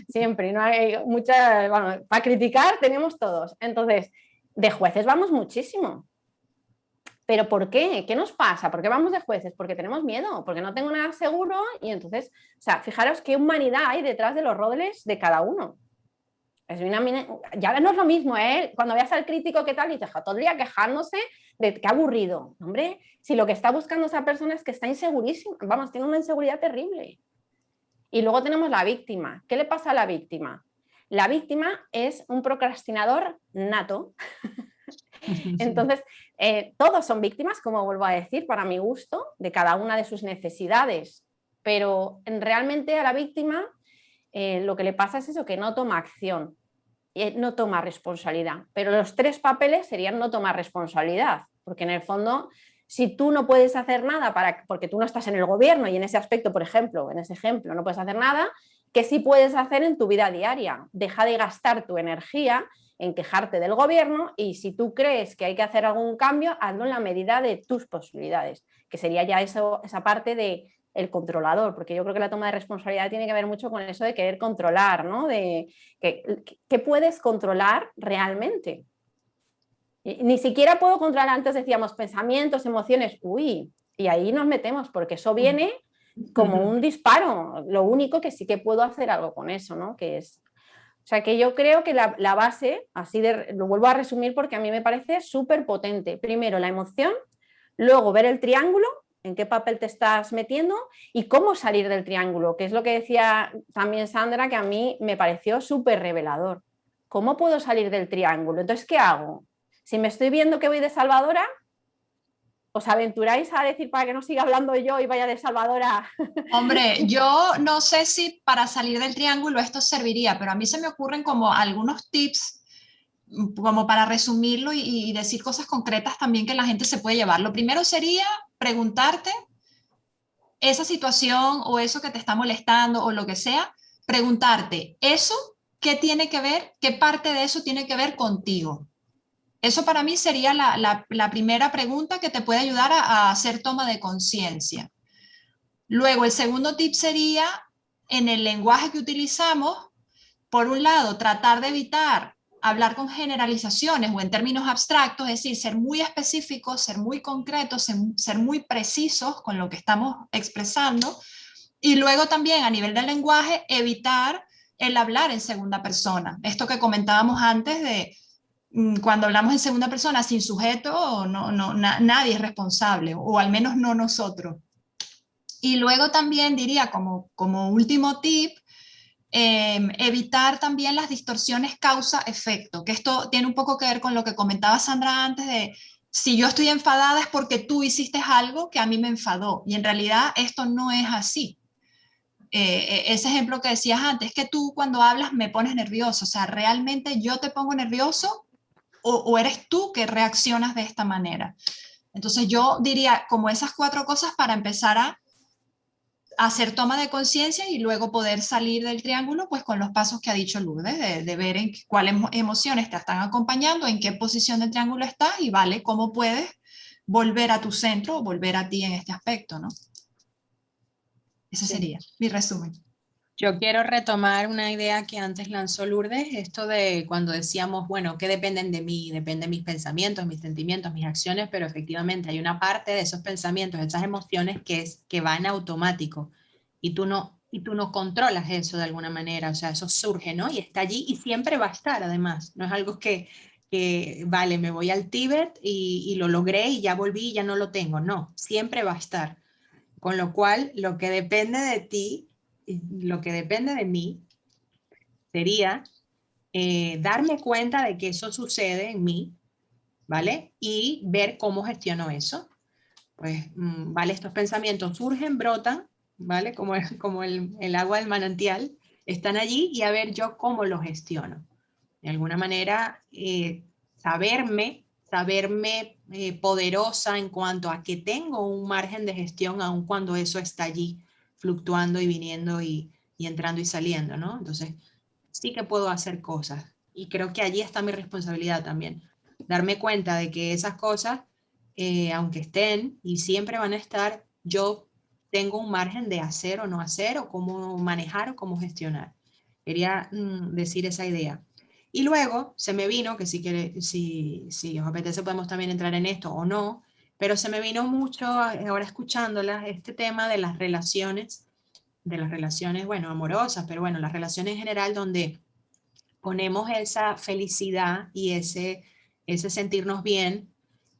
siempre, no hay muchas... Bueno, para criticar tenemos todos. Entonces, de jueces vamos muchísimo. ¿Pero por qué? ¿Qué nos pasa? ¿Por qué vamos de jueces? Porque tenemos miedo, porque no tengo nada seguro y entonces, o sea, fijaros qué humanidad hay detrás de los roles de cada uno. Ya no es lo mismo, ¿eh? Cuando veas al crítico que tal y te deja todo el día quejándose de qué aburrido. Hombre, si lo que está buscando esa persona es que está insegurísima, vamos, tiene una inseguridad terrible. Y luego tenemos la víctima. ¿Qué le pasa a la víctima? La víctima es un procrastinador nato. Entonces, todos son víctimas, como vuelvo a decir, para mi gusto, de cada una de sus necesidades, pero realmente a la víctima lo que le pasa es eso, que no toma acción, no toma responsabilidad. Pero los tres papeles serían no tomar responsabilidad, porque en el fondo, si tú no puedes hacer nada porque tú no estás en el gobierno y en ese aspecto, por ejemplo, en ese ejemplo, no puedes hacer nada, ¿qué sí puedes hacer en tu vida diaria? Deja de gastar tu energía en quejarte del gobierno y si tú crees que hay que hacer algún cambio, hazlo en la medida de tus posibilidades, que sería ya esa parte de el controlador, porque yo creo que la toma de responsabilidad tiene que ver mucho con eso de querer controlar, ¿no? De ¿qué puedes controlar realmente? Ni siquiera puedo controlar, antes decíamos pensamientos, emociones, y ahí nos metemos, porque eso viene como un disparo. Lo único que sí que puedo hacer algo con eso, ¿no? Que es... O sea, que yo creo que la base, lo vuelvo a resumir porque a mí me parece súper potente. Primero, la emoción, luego ver el triángulo, en qué papel te estás metiendo y cómo salir del triángulo, que es lo que decía también Sandra, que a mí me pareció súper revelador. ¿Cómo puedo salir del triángulo? Entonces, ¿qué hago? Si me estoy viendo que voy de salvadora, ¿os aventuráis a decir para que no siga hablando yo y vaya de salvadora? Hombre, yo no sé si para salir del triángulo esto serviría, pero a mí se me ocurren como algunos tips, como para resumirlo y decir cosas concretas también que la gente se puede llevar. Lo primero sería preguntarte esa situación o eso que te está molestando o lo que sea, preguntarte, ¿eso qué tiene que ver? ¿Qué parte de eso tiene que ver contigo? Eso para mí sería la primera pregunta que te puede ayudar a hacer toma de conciencia. Luego, el segundo tip sería, en el lenguaje que utilizamos, por un lado, tratar de evitar hablar con generalizaciones o en términos abstractos, es decir, ser muy específicos, ser muy concretos, ser muy precisos con lo que estamos expresando. Y luego también, a nivel del lenguaje, evitar el hablar en segunda persona. Esto que comentábamos antes de cuando hablamos en segunda persona sin sujeto, nadie es responsable, o al menos no nosotros. Y luego también diría como último tip, evitar también las distorsiones causa-efecto, que esto tiene un poco que ver con lo que comentaba Sandra antes de si yo estoy enfadada es porque tú hiciste algo que a mí me enfadó, y en realidad esto no es así. Ese ejemplo que decías antes, que tú cuando hablas me pones nervioso, o sea, ¿realmente yo te pongo nervioso o eres tú que reaccionas de esta manera? Entonces yo diría como esas 4 cosas para empezar a hacer toma de conciencia y luego poder salir del triángulo, pues con los pasos que ha dicho Lourdes, de ver en cuáles emociones te están acompañando, en qué posición del triángulo estás y vale, cómo puedes volver a tu centro o volver a ti en este aspecto, ¿no? Ese sería mi resumen. Yo quiero retomar una idea que antes lanzó Lourdes, esto de cuando decíamos, bueno, ¿qué dependen de mí? Dependen de mis pensamientos, mis sentimientos, mis acciones, pero efectivamente hay una parte de esos pensamientos, de esas emociones que va en automático y tú no controlas eso de alguna manera, o sea, eso surge, ¿no? Y está allí y siempre va a estar, además, no es algo que vale, me voy al Tíbet y lo logré y ya volví y ya no lo tengo, no, siempre va a estar. Con lo cual, lo que depende de ti, lo que depende de mí, sería darme cuenta de que eso sucede en mí, ¿vale? Y ver cómo gestiono eso. Pues, ¿vale? Estos pensamientos surgen, brotan, ¿vale? Como el agua del manantial, están allí y a ver yo cómo lo gestiono. De alguna manera, saberme poderosa en cuanto a que tengo un margen de gestión aun cuando eso está allí fluctuando y viniendo y entrando y saliendo, ¿no? Entonces, sí que puedo hacer cosas y creo que allí está mi responsabilidad también. Darme cuenta de que esas cosas, aunque estén y siempre van a estar, yo tengo un margen de hacer o no hacer o cómo manejar o cómo gestionar. Quería decir esa idea. Y luego se me vino, que si os apetece podemos también entrar en esto o no, pero se me vino mucho ahora escuchándolas este tema de las relaciones, bueno, amorosas, pero bueno, las relaciones en general donde ponemos esa felicidad y ese sentirnos bien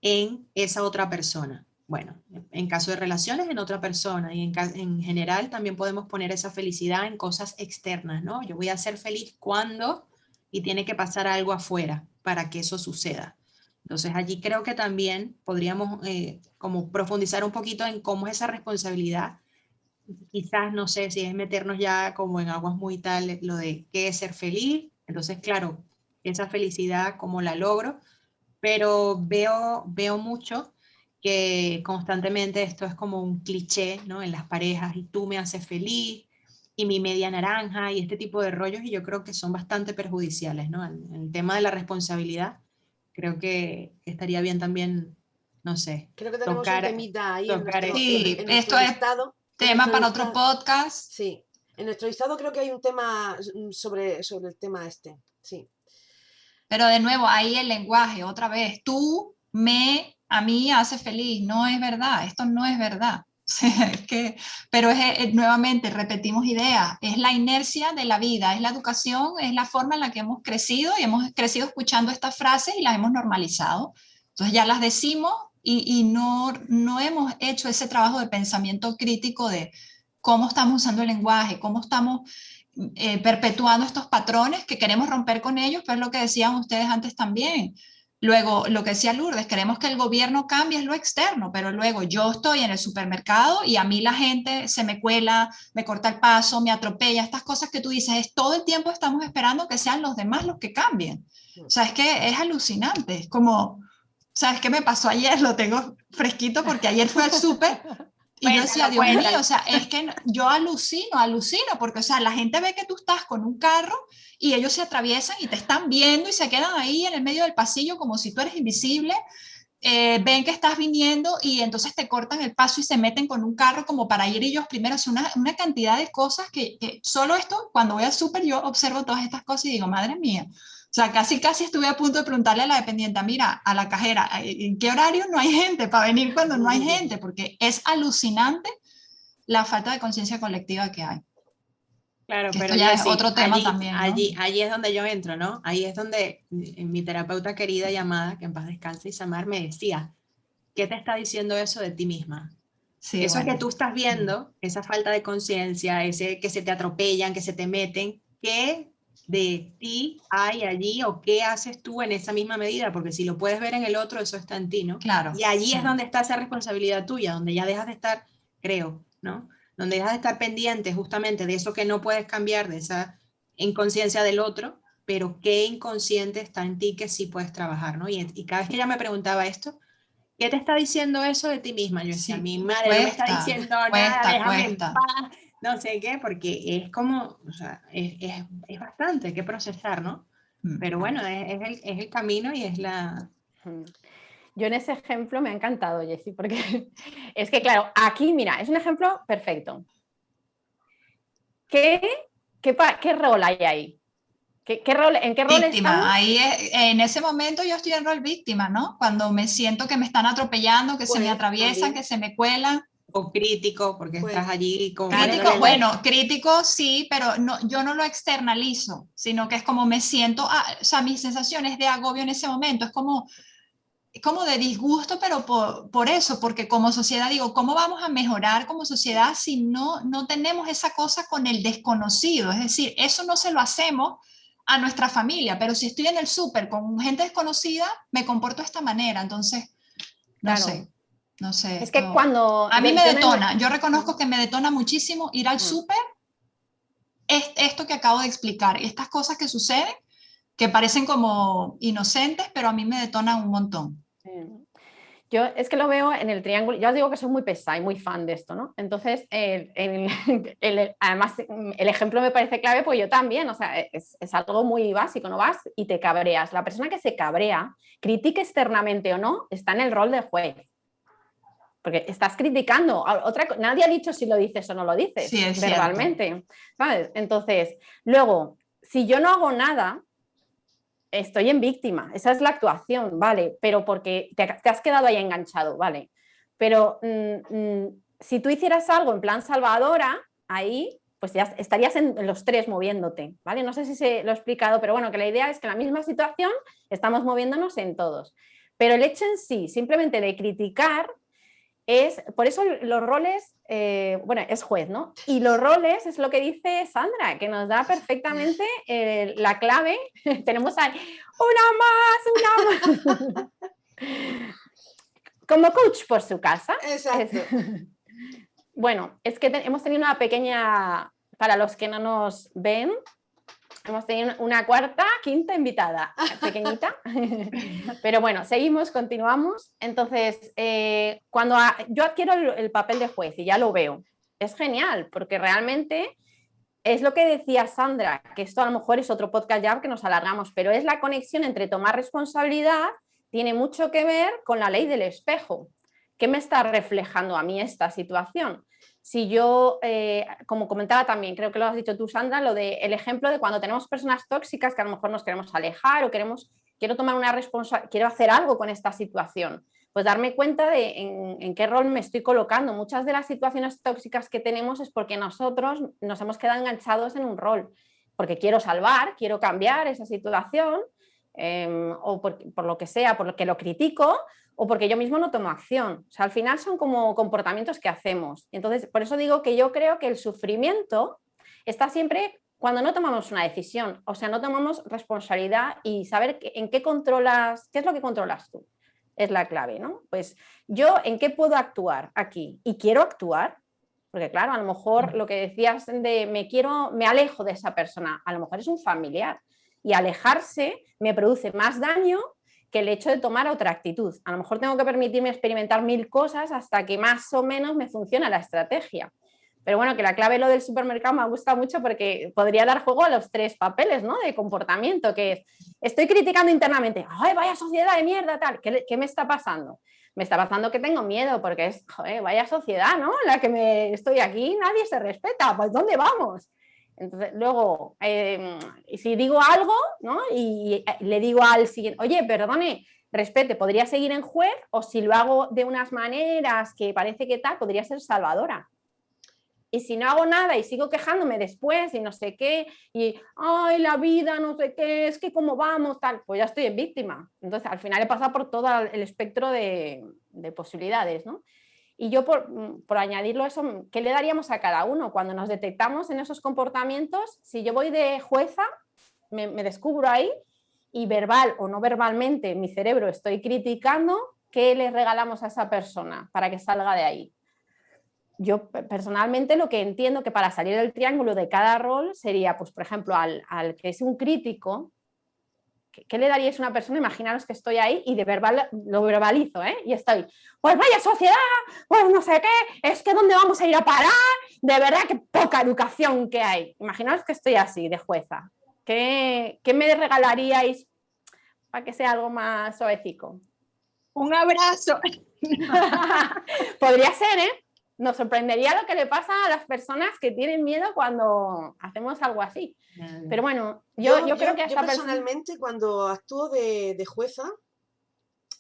en esa otra persona. Bueno, en caso de relaciones, en otra persona, y en general también podemos poner esa felicidad en cosas externas, ¿no? Yo voy a ser feliz cuando, y tiene que pasar algo afuera para que eso suceda. Entonces allí creo que también podríamos como profundizar un poquito en cómo es esa responsabilidad. Quizás, no sé si es meternos ya como en aguas muy tal, lo de qué es ser feliz. Entonces, claro, esa felicidad, cómo la logro, pero veo mucho que constantemente esto es como un cliché, ¿no? En las parejas, y tú me haces feliz, y mi media naranja, y este tipo de rollos, y yo creo que son bastante perjudiciales, ¿no? En el tema de la responsabilidad, creo que estaría bien también, no sé, Creo que tenemos un temita ahí tocar esto. Sí, en esto nuestro es listado. tema para otro podcast. Sí, en nuestro listado creo que hay un tema sobre el tema este, sí. Pero de nuevo, ahí el lenguaje, otra vez, a mí hace feliz, no es verdad, esto no es verdad. Pero nuevamente, repetimos ideas, es la inercia de la vida, es la educación, es la forma en la que hemos crecido y hemos crecido escuchando estas frases y las hemos normalizado. Entonces ya las decimos y no hemos hecho ese trabajo de pensamiento crítico de cómo estamos usando el lenguaje, cómo estamos perpetuando estos patrones que queremos romper con ellos, pero es lo que decían ustedes antes también. Luego, lo que decía Lourdes, queremos que el gobierno cambie es lo externo, pero luego yo estoy en el supermercado y a mí la gente se me cuela, me corta el paso, me atropella, estas cosas que tú dices, es todo el tiempo estamos esperando que sean los demás los que cambien. O sea, es que es alucinante, es como, ¿sabes qué me pasó ayer? Lo tengo fresquito porque ayer fue al súper. Y yo decía, Dios mío, o sea, es que yo alucino, porque, o sea, la gente ve que tú estás con un carro y ellos se atraviesan y te están viendo y se quedan ahí en el medio del pasillo como si tú eres invisible, ven que estás viniendo y entonces te cortan el paso y se meten con un carro como para ir ellos primero. Es una cantidad de cosas que solo esto, cuando voy al súper, yo observo todas estas cosas y digo, madre mía. O sea, casi estuve a punto de preguntarle a la dependiente, mira, a la cajera, ¿en qué horario no hay gente para venir cuando no hay gente? Porque es alucinante la falta de conciencia colectiva que hay. Claro, Que pero esto ya es Jessy, otro tema allí, también, ¿no? allí es donde yo entro, ¿no? Ahí es donde mi terapeuta querida llamada, que en paz descanse, Isamar, me decía, ¿qué te está diciendo eso de ti misma? Sí, Eso que bueno. tú estás viendo, esa falta de conciencia, ese que se te atropellan, que se te meten, ¿qué de ti hay allí o qué haces tú en esa misma medida? Porque si lo puedes ver en el otro, eso está en ti, ¿no? Claro, Y allí sí. es donde está esa responsabilidad tuya, donde ya dejas de estar, creo, ¿no? Donde dejas de estar pendiente justamente de eso que no puedes cambiar, de esa inconsciencia del otro, pero qué inconsciente está en ti que sí puedes trabajar, ¿no? Y cada vez que ella me preguntaba esto, ¿qué te está diciendo eso de ti misma? Yo decía, Sí, mi madre no me está cuesta, diciendo nada, cuesta, déjame en cuesta. paz, no sé qué, porque es como, o sea, es bastante que procesar, ¿no? Mm. Pero bueno, es el camino y es la... Yo en ese ejemplo me ha encantado, Jessy, porque es que, claro, aquí, mira, es un ejemplo perfecto. ¿Qué rol hay ahí? ¿En qué rol estamos? Víctima, ahí en ese momento yo estoy en rol víctima, ¿no? Cuando me siento que me están atropellando, que se me Juez atraviesan, también. que se me cuelan. O crítico, porque estás Juez. allí como Claro, poniéndole Crítico, porque la... bueno, crítico sí, pero no, yo no lo externalizo, sino que es como me siento, o sea, mis sensaciones de agobio en ese momento, es como de disgusto, pero por eso, porque como sociedad digo, ¿cómo vamos a mejorar como sociedad si no tenemos esa cosa con el desconocido? Es decir, eso no se lo hacemos a nuestra familia, pero si estoy en el súper con gente desconocida, me comporto de esta manera, entonces, no Claro, sé, no sé, es que esto cuando a mí me yo me... detona, yo reconozco que me detona muchísimo ir al súper, esto que acabo de explicar, estas cosas que suceden, que parecen como inocentes, pero a mí me detonan un montón. Yo es que lo veo en el triángulo, ya os digo que soy muy pesada y muy fan de esto, ¿no? Entonces, además, el ejemplo me parece clave, pues yo también, o sea, es algo muy básico, ¿no? Vas y te cabreas. La persona que se cabrea, critique externamente o no, está en el rol de juez. Porque estás criticando. Nadie ha dicho si lo dices o no lo dices Sí, es cierto. verbalmente, ¿sabes? Entonces, luego, si yo no hago nada, estoy en víctima, esa es la actuación, vale, pero porque te has quedado ahí enganchado, vale. Pero si tú hicieras algo en plan salvadora, ahí pues ya estarías en los tres moviéndote, ¿vale? No sé si se lo he explicado, pero bueno, que la idea es que en la misma situación estamos moviéndonos en todos. Pero el hecho en sí, simplemente de criticar, por eso los roles, bueno, es juez, ¿no? Y los roles es lo que dice Sandra, que nos da perfectamente la clave. Tenemos ahí, una más. Como coach por su casa. Exacto. Bueno, es que hemos tenido una pequeña, para los que no nos ven, hemos tenido una quinta invitada, pequeñita. Pero bueno, continuamos. Entonces, cuando yo adquiero el papel de juez y ya lo veo, es genial, porque realmente es lo que decía Sandra, que esto a lo mejor es otro podcast ya que nos alargamos, pero es la conexión entre tomar responsabilidad, tiene mucho que ver con la ley del espejo. ¿Qué me está reflejando a mí esta situación? Si yo, como comentaba también, creo que lo has dicho tú, Sandra, el ejemplo de cuando tenemos personas tóxicas que a lo mejor nos queremos alejar o quiero tomar una responsabilidad, quiero hacer algo con esta situación, pues darme cuenta de en qué rol me estoy colocando. Muchas de las situaciones tóxicas que tenemos es porque nosotros nos hemos quedado enganchados en un rol, porque quiero salvar, quiero cambiar esa situación, o por lo que sea, por lo que lo critico, o porque yo mismo no tomo acción. O sea, al final son como comportamientos que hacemos. Entonces, por eso digo que yo creo que el sufrimiento está siempre cuando no tomamos una decisión, o sea, no tomamos responsabilidad y saber en qué controlas, qué es lo que controlas tú. Es la clave, ¿no? Pues yo en qué puedo actuar aquí y quiero actuar, porque claro, a lo mejor lo que decías de me alejo de esa persona, a lo mejor es un familiar y alejarse me produce más daño que el hecho de tomar otra actitud. A lo mejor tengo que permitirme experimentar 1000 cosas hasta que más o menos me funciona la estrategia. Pero bueno, que la clave lo del supermercado me gusta mucho porque podría dar juego a los 3 papeles, ¿no? De comportamiento, que es, estoy criticando internamente, ¡ay, vaya sociedad de mierda, tal! ¿Qué me está pasando? Me está pasando que tengo miedo porque es, joder, vaya sociedad, ¿no? La que estoy aquí, nadie se respeta, pues ¿dónde vamos? Entonces, luego, si digo algo, ¿no? Y le digo al siguiente, oye, perdone, respete, podría seguir en juez, o si lo hago de unas maneras que parece que tal, podría ser salvadora. y si no hago nada y sigo quejándome después y no sé qué, y ay, la vida, no sé qué, es que cómo vamos, tal, pues ya estoy en víctima. Entonces, al final he pasado por todo el espectro de posibilidades, ¿no? Y yo, por añadirlo eso, ¿qué le daríamos a cada uno? Cuando nos detectamos en esos comportamientos, si yo voy de jueza, me descubro ahí, y verbal o no verbalmente mi cerebro estoy criticando, ¿qué le regalamos a esa persona para que salga de ahí? Yo personalmente lo que entiendo que para salir del triángulo de cada rol sería, pues por ejemplo, al que es un crítico, ¿qué le daríais a una persona? Imaginaros que estoy ahí y lo verbalizo, ¿eh? Y estoy, pues vaya sociedad, pues no sé qué, es que ¿dónde vamos a ir a parar? De verdad que poca educación que hay. Imaginaros que estoy así, de jueza. ¿Qué me regalaríais para que sea algo más suavecico? Un abrazo. Podría ser, ¿eh? Nos sorprendería lo que le pasa a las personas que tienen miedo cuando hacemos algo así. Pero bueno, yo creo que a esta personalmente, cuando actúo de jueza,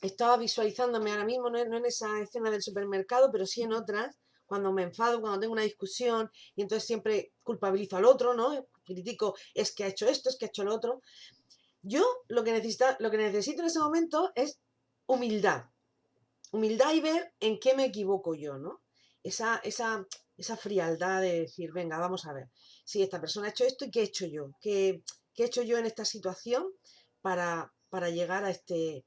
estaba visualizándome ahora mismo, no en esa escena del supermercado, pero sí en otras, cuando me enfado, cuando tengo una discusión, y entonces siempre culpabilizo al otro, ¿no? Critico, es que ha hecho esto, es que ha hecho lo otro. Yo lo que necesito en ese momento es humildad. Humildad y ver en qué me equivoco yo, ¿no? Esa frialdad de decir, venga, vamos a ver, si esta persona ha hecho esto y qué he hecho yo, qué he hecho yo en esta situación para llegar a este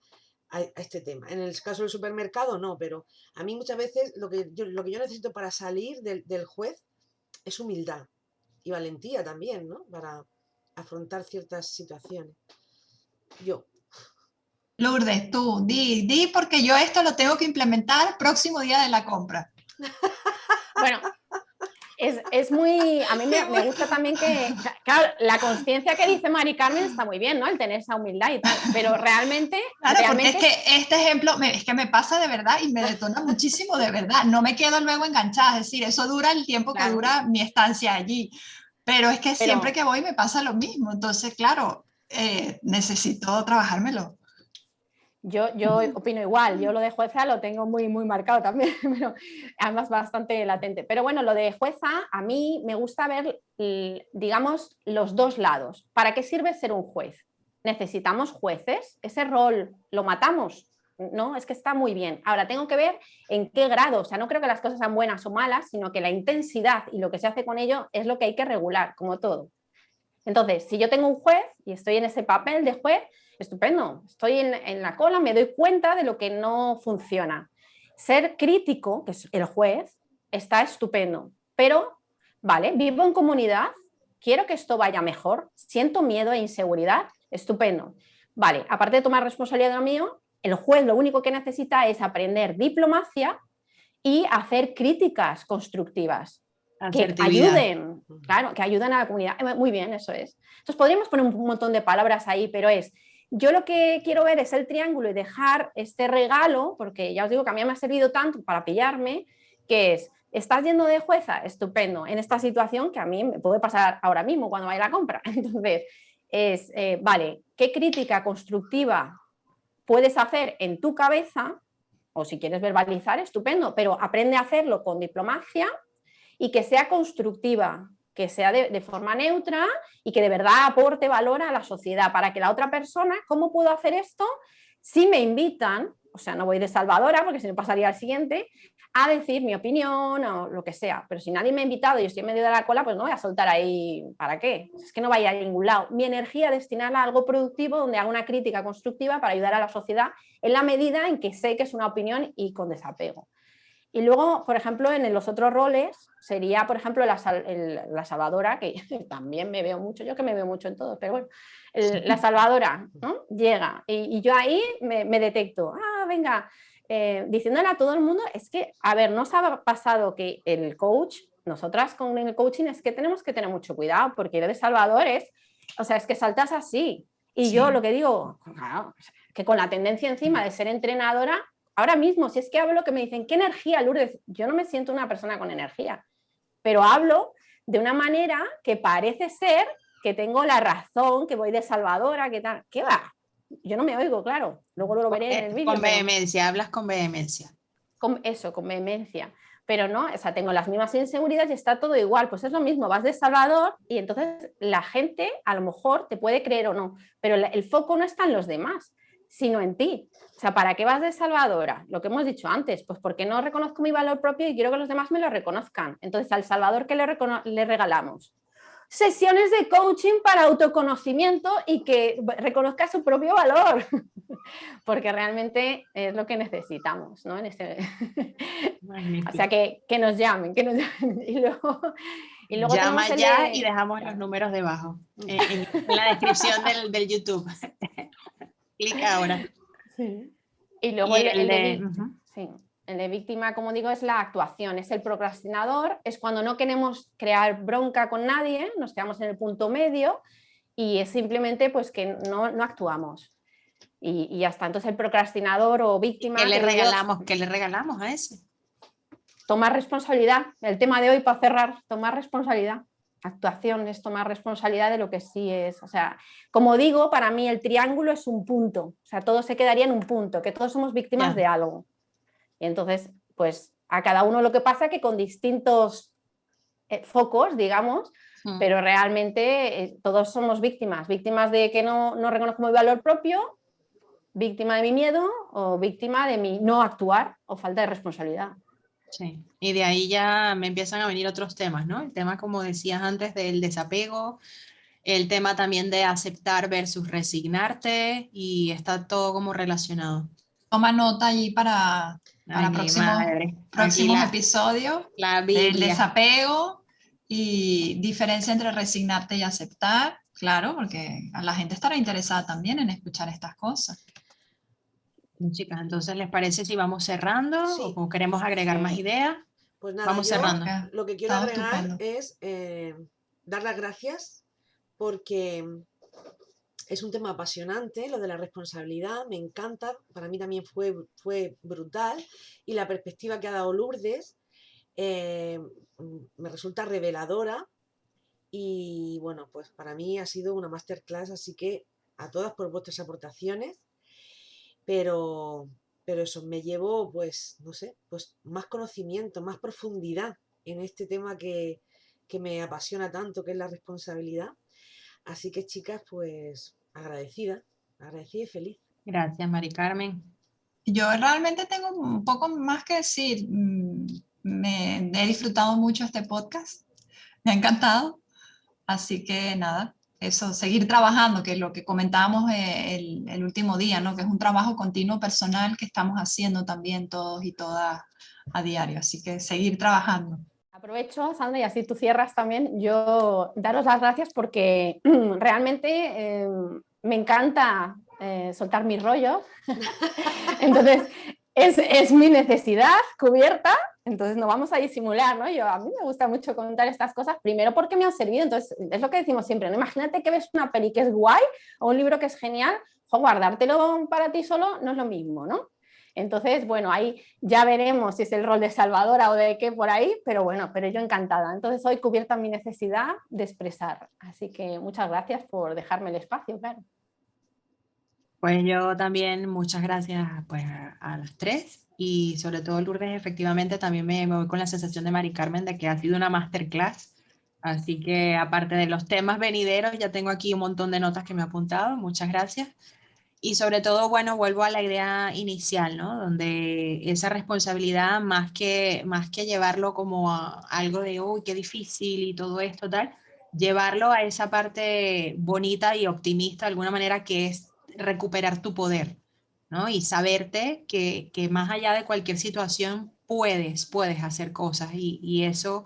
tema. En el caso del supermercado no, pero a mí muchas veces lo que yo necesito para salir del juez es humildad y valentía también, ¿no? Para afrontar ciertas situaciones. Yo. Lourdes, tú, di, porque yo esto lo tengo que implementar próximo día de la compra. Bueno, es muy, a mí me gusta también que, claro, la conciencia que dice Mari Carmen está muy bien, ¿no? El tener esa humildad y tal, pero realmente... Claro, porque es que este ejemplo es que me pasa de verdad y me detona muchísimo de verdad. No me quedo luego enganchada, es decir, eso dura el tiempo que dura mi estancia allí. Pero es que siempre que voy me pasa lo mismo. Entonces, claro, necesito trabajármelo. Yo opino igual, yo lo de jueza lo tengo muy, muy marcado también, pero además bastante latente. Pero bueno, lo de jueza, a mí me gusta ver, digamos, los dos lados. ¿Para qué sirve ser un juez? ¿Necesitamos jueces? ¿Ese rol lo matamos? No, es que está muy bien. Ahora, tengo que ver en qué grado, o sea, no creo que las cosas sean buenas o malas, sino que la intensidad y lo que se hace con ello es lo que hay que regular, como todo. Entonces, si yo tengo un juez y estoy en ese papel de juez, estupendo, estoy en la cola, me doy cuenta de lo que no funciona. Ser crítico, que es el juez, está estupendo, pero, vale, vivo en comunidad, quiero que esto vaya mejor, siento miedo e inseguridad, estupendo. Vale, aparte de tomar responsabilidad de lo mío, el juez lo único que necesita es aprender diplomacia y hacer críticas constructivas que ayuden, claro, que ayuden a la comunidad. Muy bien, eso es. Entonces podríamos poner un montón de palabras ahí, pero yo lo que quiero ver es el triángulo y dejar este regalo, porque ya os digo que a mí me ha servido tanto para pillarme, que es, ¿estás yendo de jueza? Estupendo, en esta situación que a mí me puede pasar ahora mismo cuando vaya a la compra. Entonces, vale, ¿qué crítica constructiva puedes hacer en tu cabeza? O si quieres verbalizar, estupendo, pero aprende a hacerlo con diplomacia y que sea constructiva, que sea de forma neutra y que de verdad aporte valor a la sociedad, para que la otra persona, ¿cómo puedo hacer esto? Si me invitan, o sea, no voy de salvadora, porque si no pasaría al siguiente, a decir mi opinión o lo que sea, pero si nadie me ha invitado y yo estoy en medio de la cola, pues no voy a soltar ahí, ¿para qué? Es que no vaya a ningún lado. Mi energía destinarla a algo productivo, donde haga una crítica constructiva para ayudar a la sociedad en la medida en que sé que es una opinión y con desapego. Y luego, por ejemplo, en los otros roles sería, por ejemplo, la salvadora, que también me veo mucho, yo que me veo mucho en todo, pero bueno, la salvadora, ¿no? Llega y yo ahí me detecto, venga, diciéndole a todo el mundo, es que, a ver, ¿nos ha pasado que el coach, nosotras con el coaching, es que tenemos que tener mucho cuidado, porque ir de salvador es que saltas así. Y yo lo que digo, claro, que con la tendencia encima de ser entrenadora, ahora mismo, si es que hablo que me dicen, ¿qué energía, Lourdes? Yo no me siento una persona con energía, pero hablo de una manera que parece ser que tengo la razón, que voy de salvadora, que tal. ¿Qué va? Yo no me oigo, claro. Luego lo veré en el vídeo. Con vehemencia, hablas con vehemencia. Con vehemencia. pero no, o sea, tengo las mismas inseguridades y está todo igual. Pues es lo mismo, vas de salvador y entonces la gente a lo mejor te puede creer o no, pero el foco no está en los demás, sino en ti. O sea, ¿para qué vas de salvadora? Lo que hemos dicho antes, pues porque no reconozco mi valor propio y quiero que los demás me lo reconozcan. Entonces, al salvador, ¿qué le regalamos? Sesiones de coaching para autoconocimiento y que reconozca su propio valor, porque realmente es lo que necesitamos, ¿no? O sea, que nos llamen, y luego llama ya y dejamos los números debajo, en la descripción del YouTube. Clic ahora. Sí. Y luego el de víctima, como digo, es la actuación, es el procrastinador, es cuando no queremos crear bronca con nadie, nos quedamos en el punto medio y es simplemente pues que no actuamos. Y ya está. Entonces el procrastinador o víctima... ¿Qué le regalamos a ese? Tomar responsabilidad. El tema de hoy, para cerrar, tomar responsabilidad. Actuación es tomar responsabilidad de lo que sí es. O sea, como digo, para mí el triángulo es un punto. O sea, todo se quedaría en un punto, que todos somos víctimas de algo. Y entonces, pues a cada uno lo que pasa que con distintos focos, digamos, pero realmente todos somos víctimas de que no reconozco mi valor propio, víctima de mi miedo o víctima de mi no actuar o falta de responsabilidad. Sí, y de ahí ya me empiezan a venir otros temas, ¿no? El tema, como decías antes, del desapego, el tema también de aceptar versus resignarte, y está todo como relacionado. Toma nota allí para próximos episodios del desapego y diferencia entre resignarte y aceptar, claro, porque a la gente estará interesada también en escuchar estas cosas. Chicas, entonces, ¿les parece si vamos cerrando o queremos agregar más ideas? Pues nada, vamos cerrando. Lo que quiero agregar es dar las gracias porque es un tema apasionante, lo de la responsabilidad, me encanta, para mí también fue brutal, y la perspectiva que ha dado Lourdes me resulta reveladora y bueno, pues para mí ha sido una masterclass, así que a todas por vuestras aportaciones. Pero eso, me llevo, pues, no sé, pues más conocimiento, más profundidad en este tema que me apasiona tanto, que es la responsabilidad. Así que, chicas, pues, agradecida y feliz. Gracias, Mari Carmen. Yo realmente tengo un poco más que decir. He disfrutado mucho este podcast, me ha encantado. Así que nada, eso, seguir trabajando, que es lo que comentábamos el último día, ¿no? Que es un trabajo continuo personal que estamos haciendo también todos y todas a diario, así que seguir trabajando. Aprovecho, Sandra, y así tú cierras también, yo daros las gracias porque realmente me encanta soltar mis rollos, entonces es mi necesidad cubierta. Entonces no vamos a disimular, ¿no? A mí me gusta mucho contar estas cosas, primero porque me han servido, entonces es lo que decimos siempre, ¿no? Imagínate que ves una peli que es guay o un libro que es genial, guardártelo para ti solo no es lo mismo, ¿no? Entonces, bueno, ahí ya veremos si es el rol de salvadora o de qué por ahí, pero bueno, pero yo encantada. Entonces hoy cubierta mi necesidad de expresar, así que muchas gracias por dejarme el espacio, claro. Pues yo también, muchas gracias pues, a las tres. Y sobre todo, Lourdes, efectivamente también me voy con la sensación de Mari Carmen de que ha sido una masterclass. Así que aparte de los temas venideros, ya tengo aquí un montón de notas que me he apuntado. Muchas gracias. Y sobre todo, bueno, vuelvo a la idea inicial, ¿no? Donde esa responsabilidad, más que llevarlo como a algo de, uy, qué difícil y todo esto, tal, llevarlo a esa parte bonita y optimista, de alguna manera, que es recuperar tu poder, ¿no? Y saberte que más allá de cualquier situación puedes hacer cosas y eso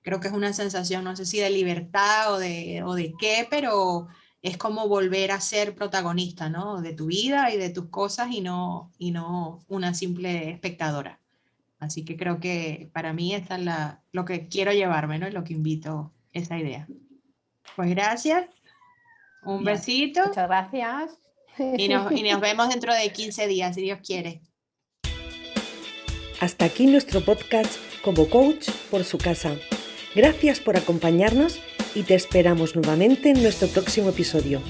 creo que es una sensación, no sé si de libertad o de qué, pero es como volver a ser protagonista, ¿no? De tu vida y de tus cosas y no una simple espectadora. Así que creo que para mí esta es lo que quiero llevarme, ¿no? Y lo que invito, esa idea. Pues gracias, un besito. Muchas gracias. Y nos vemos dentro de 15 días, si Dios quiere. Hasta aquí nuestro podcast Como Coach por su casa. Gracias por acompañarnos y te esperamos nuevamente en nuestro próximo episodio.